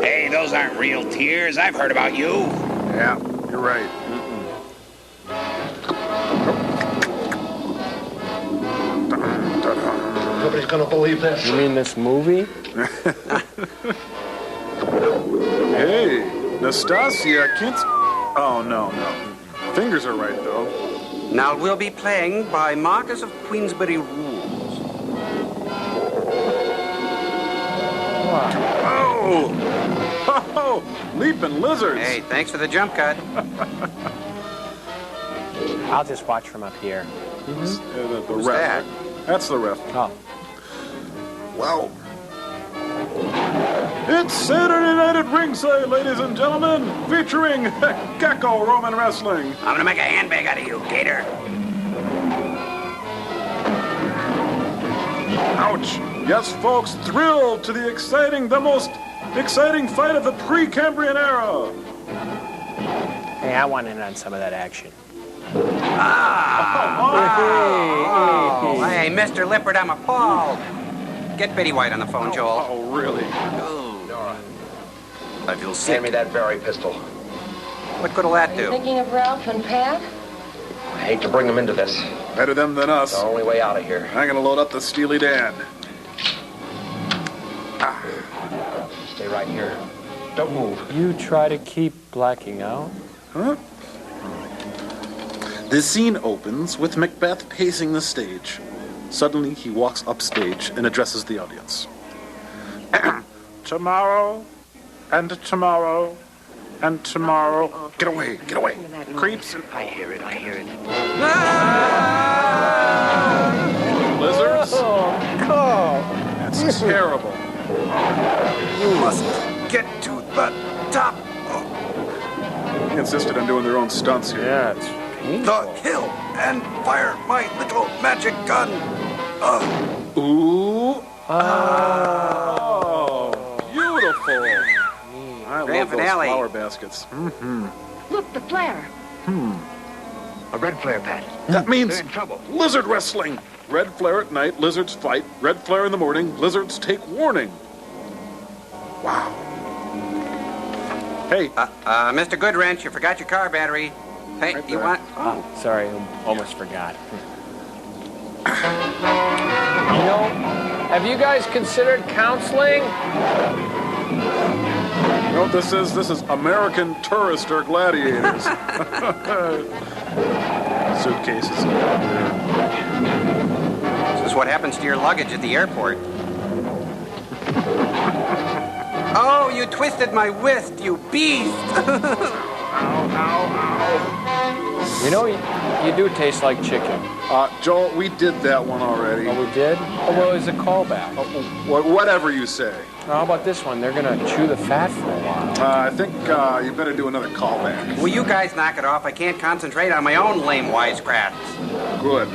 S19: Hey, those aren't real tears. I've heard about you.
S8: Yeah, you're right.
S18: Nobody's gonna believe this.
S7: You mean this movie?
S8: Hey, Nastasia, can't... Oh, no. Fingers are right, though.
S19: Now we'll be playing by Marcus of Queensberry rules.
S8: Oh, leaping lizards.
S19: Hey, thanks for the jump cut.
S7: I'll just watch from up here.
S8: The
S19: Who's
S8: ref.
S19: that?
S8: That's the ref.
S7: Oh.
S8: Wow. It's Saturday night at ringside, ladies and gentlemen, featuring Gecko Roman Wrestling.
S19: I'm gonna make a handbag out of you, Gator.
S8: Ouch. Yes, folks, thrilled to the most exciting fight of the pre-Cambrian era.
S7: Hey, I want in on some of that action.
S19: Hey, Mr. Lippert, I'm appalled. Get Betty White on the phone, Joel.
S8: Oh, really?
S13: I feel sick. Hand me that berry pistol.
S19: What good'll that
S17: Are you
S19: do?
S17: thinking of Ralph and Pat?
S13: I hate to bring them into this.
S8: Better them than us.
S13: It's the only way out of here.
S8: I'm gonna load up the Steely Dan.
S13: Stay right here. Don't move.
S7: You try to keep blacking out?
S18: Huh? The scene opens with Macbeth pacing the stage. Suddenly, he walks upstage and addresses the audience.
S8: Tomorrow, and tomorrow, and tomorrow. Get away, get away. Creeps and...
S13: I hear it.
S8: Lizards?
S7: Oh.
S8: That's terrible.
S19: You must get to the top.
S8: He insisted on doing their own stunts here.
S7: Yeah, it's painful.
S19: The hill and fire my little magic gun.
S8: Ooh. Oh. Beautiful. I love
S19: Grand
S8: those
S19: finale.
S8: flower baskets. Mm-hmm.
S17: Look, the flare.
S13: A red flare, Pat.
S8: That means
S13: They're in trouble.
S8: lizard wrestling. Red flare at night, lizards fight. Red flare in the morning, lizards take warning. Wow. Hey.
S19: Mr. Goodwrench, you forgot your car battery. Hey,
S8: Right
S19: you
S8: there.
S19: want...
S7: Oh, sorry, almost forgot. You know, have you guys considered counseling?
S8: You know what this is? This is American Tourister Gladiators. Suitcases.
S19: This is what happens to your luggage at the airport. Oh, you twisted my wrist, you beast!
S8: Ow, ow, ow.
S7: You know, you do taste like chicken.
S8: Joel, we did that one already.
S7: Oh, we did? Oh, well, it's a callback.
S8: Whatever you say.
S7: How about this one? They're going to chew the fat for a while.
S8: I think you better do another callback.
S19: Will you guys knock it off? I can't concentrate on my own lame wisecracks.
S8: Good.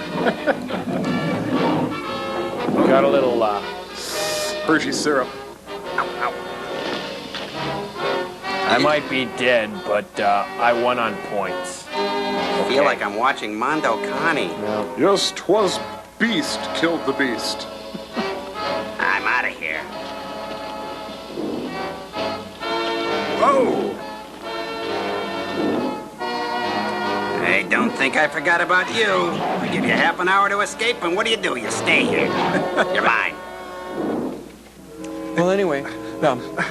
S7: Got a little
S8: Hershey syrup.
S19: Ow, ow.
S7: I might be dead, but I won on points.
S19: I feel like I'm watching Mondo Connie.
S7: Yeah.
S8: Yes, 'twas Beast killed the beast.
S19: I'm out of here.
S8: Oh!
S19: I don't think I forgot about you. I give you half an hour to escape, and what do? You stay here. You're mine.
S7: Well, anyway,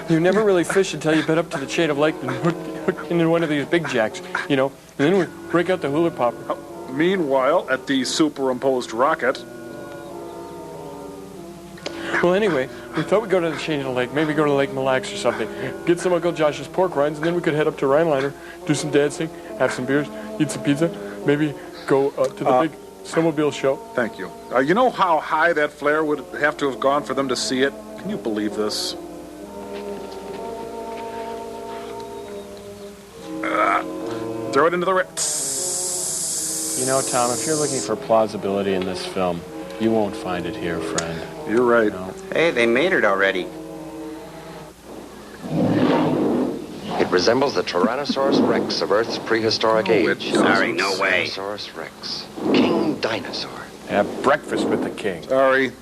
S7: you never really fish until you've been up to the shade of lake and hooked into one of these big jacks, you know. And then we break out the hula popper.
S8: Meanwhile, at the superimposed rocket.
S7: Well, anyway, we thought we'd go to the shade of the lake, maybe go to Lake Mille Lacs or something, get some Uncle Josh's pork rinds, and then we could head up to Rhinelander, do some dancing, have some beers, eat some pizza, maybe go to the big snowmobile show.
S8: Thank you. You know how high that flare would have to have gone for them to see it? Can you believe this? Throw it into the...
S7: You know, Tom, if you're looking for plausibility in this film, you won't find it here, friend.
S8: You're right.
S7: No.
S19: Hey, they made it already.
S13: It resembles the Tyrannosaurus Rex of Earth's prehistoric age.
S19: Sorry, no way.
S13: Tyrannosaurus Rex. King Dinosaur.
S7: Have breakfast with the king.
S8: Sorry.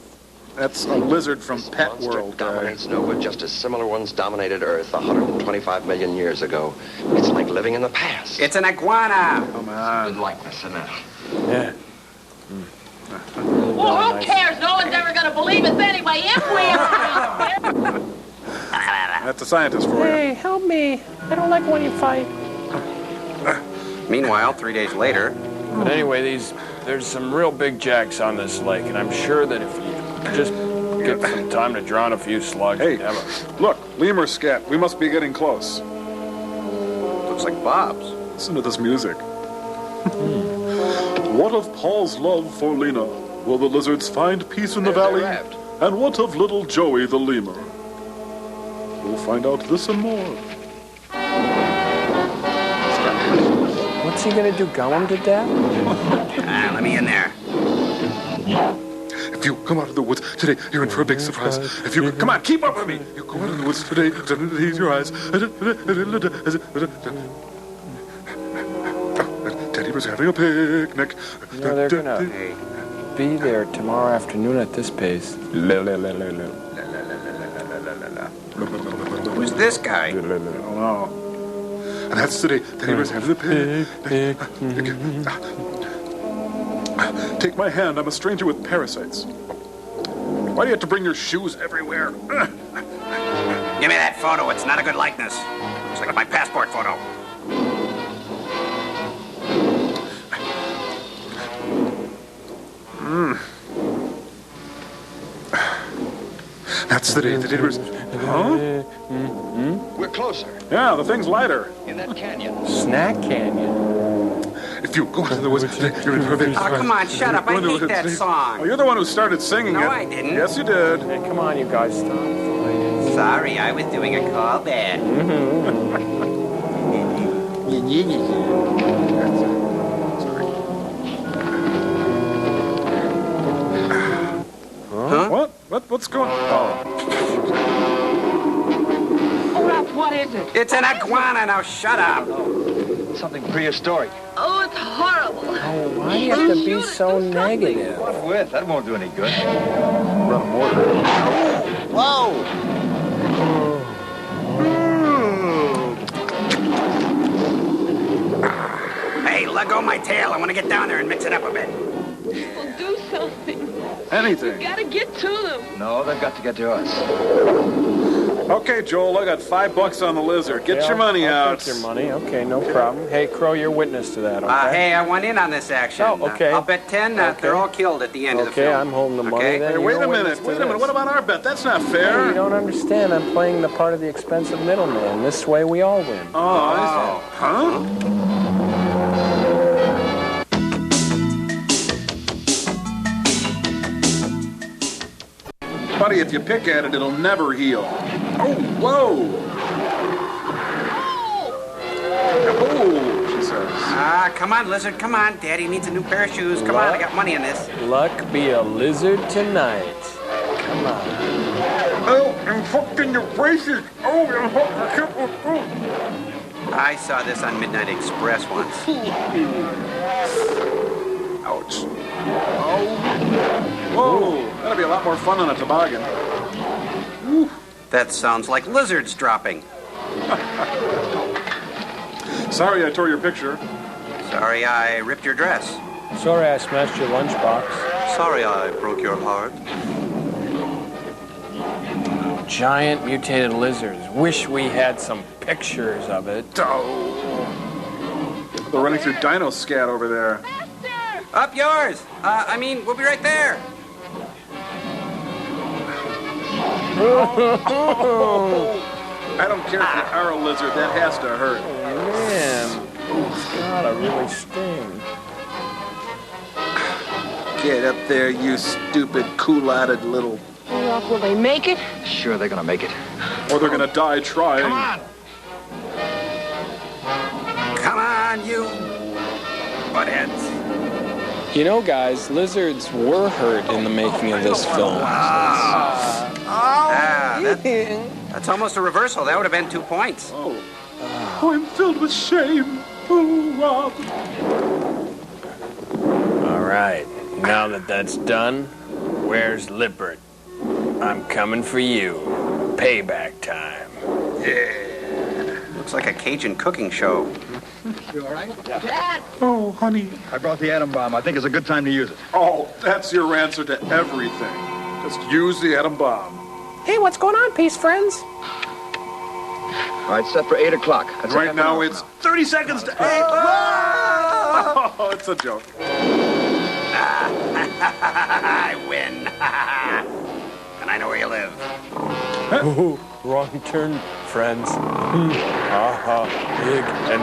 S8: That's a lizard from
S13: This
S8: Pet
S13: monster
S8: World.
S13: dominates Nova just as similar ones dominated Earth 125 million years ago. It's like living in the past.
S19: It's an iguana.
S8: Come on.
S13: Good likeness, isn't it?
S7: Yeah.
S1: Well, who cares? No one's ever going to believe us anyway if we
S8: That's a scientist for you.
S15: Hey, help me. I don't like when you fight.
S19: Meanwhile, 3 days later.
S7: But anyway, there's some real big jacks on this lake, and I'm sure that if you just get some time to drown a few slugs,
S8: Hey,
S7: you'd have
S8: look, lemur scat. We must be getting close.
S19: Looks like Bob's.
S8: Listen to this music. What of Paul's love for Lena? Will the lizards find peace in the valley? And what of little Joey the lemur? We'll find out this and more.
S7: What's he gonna do, gum him to death?
S19: Let me in there.
S8: If you come out of the woods today, you're in for a big surprise. If you come on, keep up with me. You go out of the woods today, tease your eyes. Teddy was having a picnic.
S7: You know, they're gonna be there tomorrow afternoon at this pace.
S19: Who's this guy?
S8: I don't know. And that's today. Teddy was having a picnic. Take my hand. I'm a stranger with parasites. Why do you have to bring your shoes everywhere?
S19: Give me that photo. It's not a good likeness. Looks like my passport photo.
S8: That's the day that it was... Huh?
S13: We're closer.
S8: Yeah, the thing's lighter.
S13: In that canyon.
S7: Snack Canyon.
S8: If you go into the woods today, you're in for a big surprise.
S19: Oh, come on, shut up. I hate that song.
S8: Oh, you're the one who started singing it.
S19: No, I didn't.
S8: Yes, you did.
S7: Hey, come on, you guys, stop fighting.
S19: Sorry, I was doing a callback.
S8: Huh? What's going on?
S1: Oh, Ralph, what is it?
S19: It's an iguana. Now shut up.
S3: Something prehistoric.
S1: Oh, it's horrible.
S7: Oh, why do you have to be so negative?
S3: What with? That won't do any good.
S8: Run him water.
S3: Whoa!
S19: Hey, let go of my tail. I want to get down there and mix it up a bit.
S1: Well, do something.
S8: Anything.
S1: You gotta get to them.
S3: No, they've got to get to us.
S8: Okay, Joel, I got $5 on the lizard. Get your money
S7: I'll
S8: out.
S7: take your money. Okay, no problem. Hey, Crow, you're witness to that, okay?
S19: Hey, I went in on this action.
S7: Oh, okay.
S19: I'll bet 10 they're all killed at the end of the
S7: Okay,
S19: film.
S7: I'm holding the money
S19: Okay?
S7: then.
S8: Hey, wait
S7: You're
S8: a
S7: witness
S8: minute.
S7: to this.
S8: What about our bet? That's not
S7: Hey,
S8: fair.
S7: you don't understand. I'm playing the part of the expensive middleman. This way we all win.
S8: Oh, huh? Buddy, if you pick at it, it'll never heal. Oh, whoa! Oh, she says.
S19: Come on, lizard, come on. Daddy needs a new pair of shoes. Come on, I got money in this.
S7: Luck be a lizard tonight. Come on.
S8: Oh, I'm hooked in your braces. Oh, I'm hooked.
S19: I saw this on Midnight Express once.
S8: Ouch. Oh. Whoa, that'll be a lot more fun on a toboggan. Whew.
S19: That sounds like lizards dropping.
S8: Sorry I tore your picture.
S19: Sorry I ripped your dress.
S7: Sorry I smashed your lunchbox.
S19: Sorry I broke your heart.
S7: Giant mutated lizards. Wish we had some pictures of it.
S8: Oh. They're running through dino scat over there.
S19: Up yours! We'll be right there.
S8: I don't care if you are a lizard, that has to hurt.
S7: Man, it's gotta really sting.
S18: Get up there, you stupid, cool-eyed little...
S1: Well, will they make it?
S3: Sure, they're gonna make it.
S8: Or they're gonna die trying.
S19: Come on! Come on, you buttheads.
S2: You know, guys, lizards were hurt in the making of this film.
S19: That's almost a reversal. That would have been 2 points.
S8: Oh, I'm filled with shame. Oh, Rob.
S7: All right, now that that's done, where's Lippert? I'm coming for you. Payback time.
S19: Yeah. Looks like a Cajun cooking show.
S14: You all right?
S1: Yeah. Dad!
S8: Oh, honey.
S14: I brought the atom bomb. I think it's a good time to use it.
S8: Oh, that's your answer to everything. Just use the atom bomb.
S15: Hey, what's going on, peace friends?
S3: All right, set for 8 o'clock. That's
S8: right now it's 30 seconds to 8. Oh, it's a joke.
S19: I win. And I know where you live.
S7: Ooh, wrong turn, friends. Big and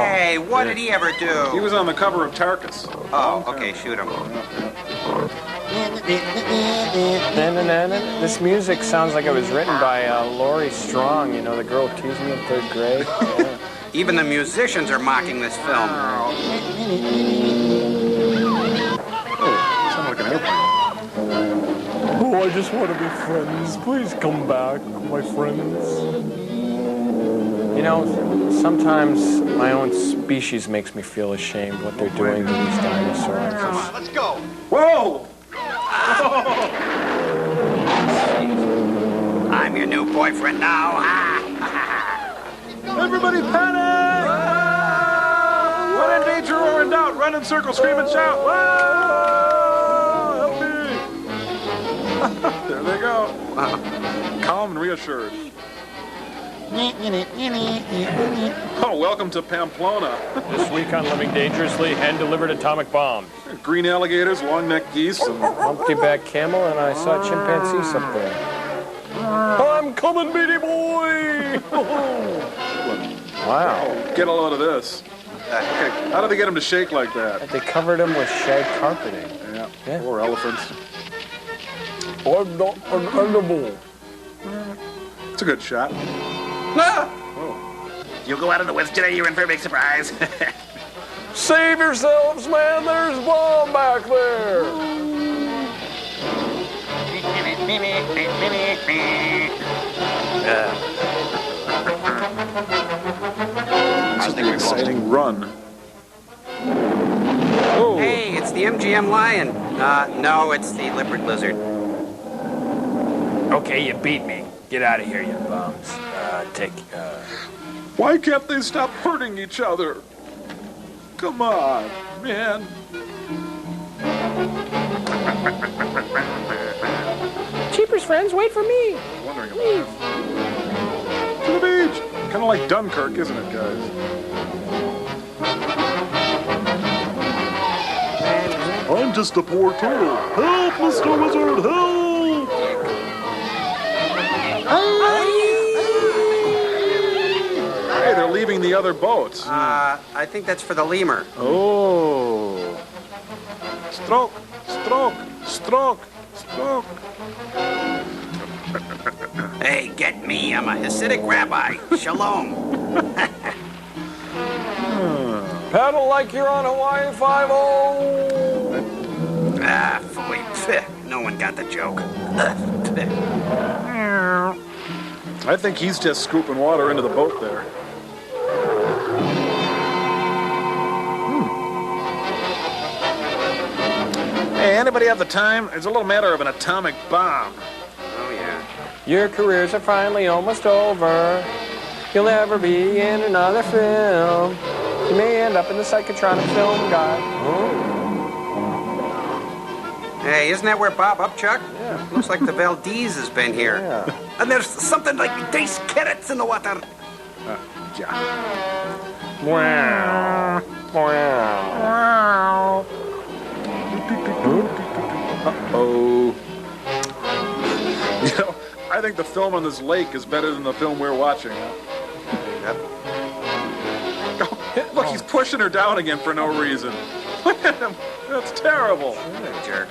S19: Hey, what did he ever do?
S8: He was on the cover of Tarkus.
S19: Oh, okay, shoot him.
S7: This music sounds like it was written by Laurie Strong, you know, the girl who teased me in 3rd grade. Yeah.
S19: Even the musicians are mocking this film.
S8: Sound like an airplane.
S7: Oh, I just want to be friends. Please come back, my friends. You know, sometimes my own species makes me feel ashamed what they're doing to these dinosaurs.
S19: Come on, let's go.
S8: Whoa!
S19: I'm your new boyfriend now.
S8: Everybody panic! When in danger or in doubt, run in circles, scream and shout. Whoa! Help me! There they go. Calm and reassured. Oh, welcome to Pamplona.
S7: This week on Living Dangerously, hand-delivered atomic bombs.
S8: Green alligators, long-necked geese, and...
S7: humpty-back camel, and I saw chimpanzees up there. I'm coming, baby boy! Wow.
S8: Get a load of this. Okay, how did they get him to shake like that?
S7: They covered him with shag carpeting.
S8: Yeah. Poor elephants.
S7: I'm not an animal.
S8: It's a good shot.
S19: Ah!
S8: Oh.
S19: You go out in the woods today, you're in for a big surprise.
S7: Save yourselves, man! There's a bomb back there!
S8: This is an exciting run. Oh.
S19: Hey, it's the MGM lion. No, it's the Lippert lizard.
S7: Okay, you beat me. Get out of here, you bums.
S8: Why can't they stop hurting each other? Come on, man.
S15: Cheapers friends, wait for me.
S8: Wondering about to the beach. Kind of like Dunkirk, isn't it, guys? I'm just a poor turtle. Help, Mr. Wizard, help! Hey, they're leaving the other boats.
S19: I think that's for the lemur.
S8: Oh. Stroke, stroke, stroke, stroke.
S19: Hey, get me. I'm a Hasidic rabbi. Shalom.
S7: Pedal like you're on Hawaii 5-0.
S19: Ah, boy. No one got the joke.
S8: I think he's just scooping water into the boat there. Hey, anybody have the time? It's a little matter of an atomic bomb.
S19: Oh, yeah.
S7: Your careers are finally almost over. You'll never be in another film. You may end up in the psychotronic film guide.
S19: Hey, isn't that where Bob Upchuck? Yeah. Looks like the Valdez has been here.
S7: Yeah.
S19: And there's something like dice carrots in the water.
S8: Yeah.
S7: Wow. Wow.
S8: Uh-oh. You know, I think the film on this lake is better than the film we're watching.
S19: Yep.
S8: Oh, look, he's pushing her down again for no reason. Look at him. That's terrible.
S19: Jerk.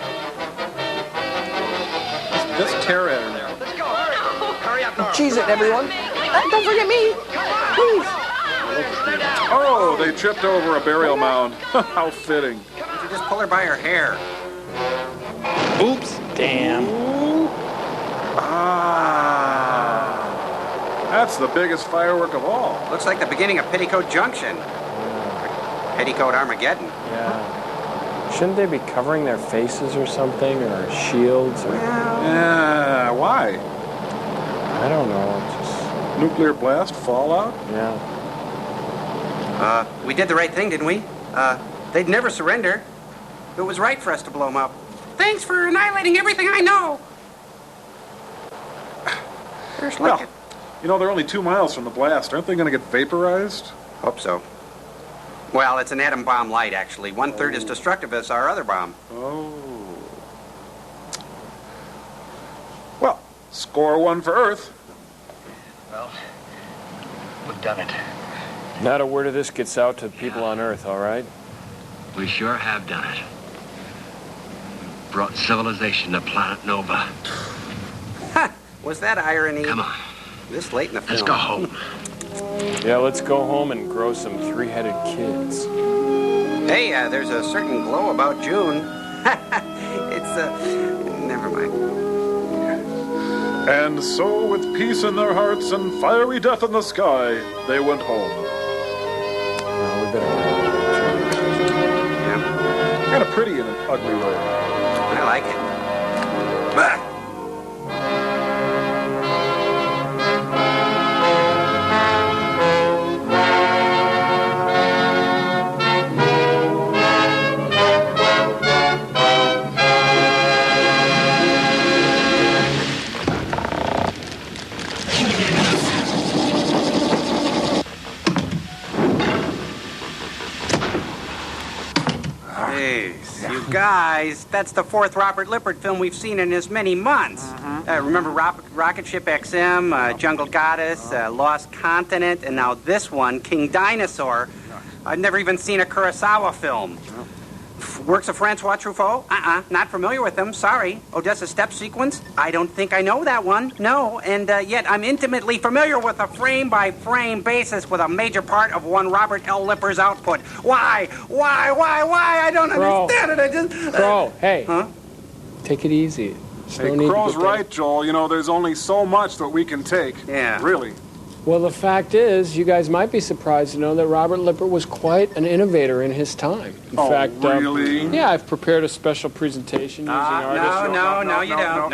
S8: Just tear at her now.
S13: Let's go, hurry. Hurry up, Nora.
S21: Cheese it, everyone. Don't forget me. Please.
S8: Oh, they tripped over a burial mound. How fitting.
S19: Why don't you just pull her by her hair?
S21: Oops. Damn.
S8: Ah. That's the biggest firework of all.
S19: Looks like the beginning of Petticoat Junction. Petticoat Armageddon.
S7: Yeah. Shouldn't they be covering their faces or something, or shields? Or...
S8: Yeah, why?
S7: I don't know. Just...
S8: Nuclear blast, fallout?
S7: Yeah.
S19: We did the right thing, didn't we? They'd never surrender. It was right for us to blow them up. Thanks for annihilating everything I know.
S8: Well, you know, they're only 2 miles from the blast. Aren't they going to get vaporized?
S19: Hope so. Well, it's an atom bomb light, actually. 1/3 as destructive as our other bomb.
S8: Oh. Well, score one for Earth.
S3: Well, we've done it.
S7: Not a word of this gets out to people on Earth, all right?
S13: We sure have done it. Brought civilization to planet Nova.
S19: Ha! Was that irony?
S13: Come on.
S19: This late in the film.
S13: Let's go home.
S7: Yeah, let's go home and grow some three-headed kids.
S19: Hey, there's a certain glow about June. It's, never mind.
S8: And so, with peace in their hearts and fiery death in the sky, they went home.
S7: No, we better
S19: Yeah.
S8: Kind of pretty in an ugly way.
S19: I like it. Bah! You guys, that's the 4th Robert Lippert film we've seen in as many months. Remember Rocket Ship XM, Jungle Goddess, Lost Continent, and now this one, King Dinosaur. I've never even seen a Kurosawa film. Works of Francois Truffaut? Not familiar with them, sorry. Odessa Step Sequence? I don't think I know that one, no. And yet I'm intimately familiar with a frame-by-frame basis with a major part of one Robert L. Lipper's output. Why? I don't understand it. I just...
S2: Crow, hey.
S19: Huh?
S2: Take it easy.
S8: Hey, Crow's right, Joel. You know, there's only so much that we can take.
S19: Yeah.
S8: Really.
S2: Well, the fact is, you guys might be surprised to know that Robert Lippert was quite an innovator in his time. In fact,
S8: really?
S2: Yeah, I've prepared a special presentation using artists.
S19: No, you don't.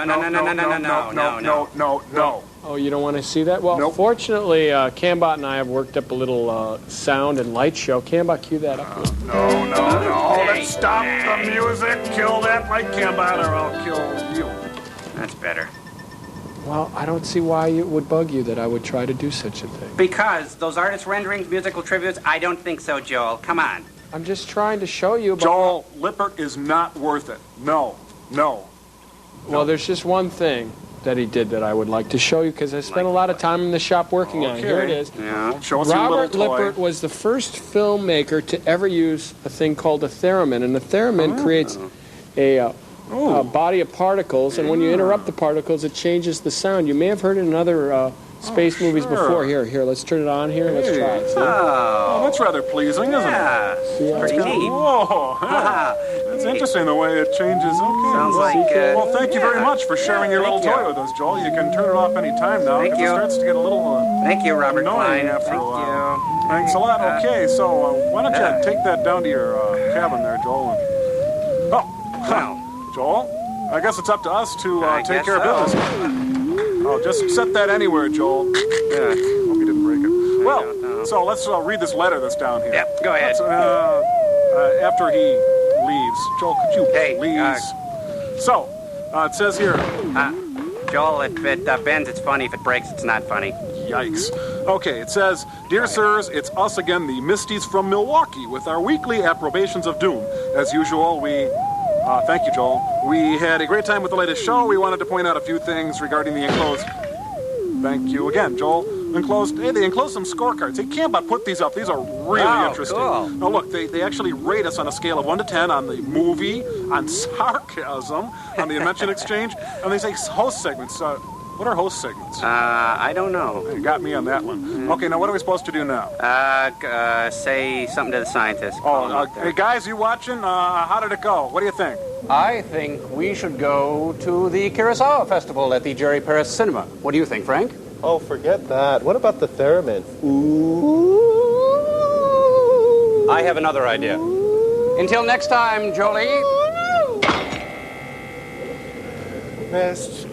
S19: No.
S2: Oh, you don't want to see that? Well, fortunately, Cambot and I have worked up a little sound and light show. Cambot, cue that up.
S8: No. Let's stop the music. Kill that like Cambot, or I'll kill you.
S19: That's better.
S2: Well, I don't see why it would bug you that I would try to do such a thing.
S19: Because those artist renderings, musical tributes, I don't think so, Joel. Come on.
S2: I'm just trying to show you about...
S8: Joel, Lippert is not worth it. No.
S2: Well, there's just one thing that he did that I would like to show you, because I spent a lot of time in the shop working on it. Here it is.
S8: Yeah. Show us your little
S2: Robert
S8: toy.
S2: Lippert was the first filmmaker to ever use a thing called a theremin, and the theremin creates a body of particles, and when you interrupt the particles, it changes the sound. You may have heard it in other space movies before. Here, let's turn it on here. Let's try it. See?
S8: Oh, that's rather pleasing, isn't it?
S2: See how
S8: Pretty
S2: it's
S8: neat. Whoa, that's interesting the way it changes. Okay.
S19: Sounds like,
S8: well, thank you very much for sharing your little toy with us, Joel. You can turn it off any time now.
S19: Thank
S8: because
S19: you.
S8: It starts to get a little
S19: Thank you, Robert
S8: annoying
S19: Klein.
S8: after
S19: Thank
S8: a while. Thanks a lot. Okay, so why don't you take that down to your cabin there, Joel? And... Oh, Joel, I guess it's up to us to take care of business. Oh, just set that anywhere, Joel. Yeah, hope you didn't break it. Well, so let's read this letter that's down here.
S19: Yep, go ahead.
S8: After he leaves, Joel, could you please? So, it says here.
S19: Joel, if it bends, it's funny. If it breaks, it's not funny.
S8: Yikes. Okay, it says, Dear sirs, it's us again, the Misties from Milwaukee, with our weekly approbations of Doom. As usual, thank you, Joel. We had a great time with the latest show. We wanted to point out a few things regarding the enclosed... Thank you again, Joel. They enclosed some scorecards. They can't but put these up. These are really interesting.
S19: Cool.
S8: Now, look, they actually rate us on a scale of 1 to 10 on the movie, on sarcasm, on the Invention Exchange, and they say host segments. What are host segments?
S19: I don't know.
S8: You got me on that one. Okay, now what are we supposed to do now?
S19: Say something to the scientists.
S8: Hey, guys, you watching? How did it go? What do you think?
S6: I think we should go to the Kurosawa Festival at the Jerry Paris Cinema. What do you think, Frank?
S11: Oh, forget that. What about the theremin?
S6: I have another idea. Until next time, Jolie.
S11: Best.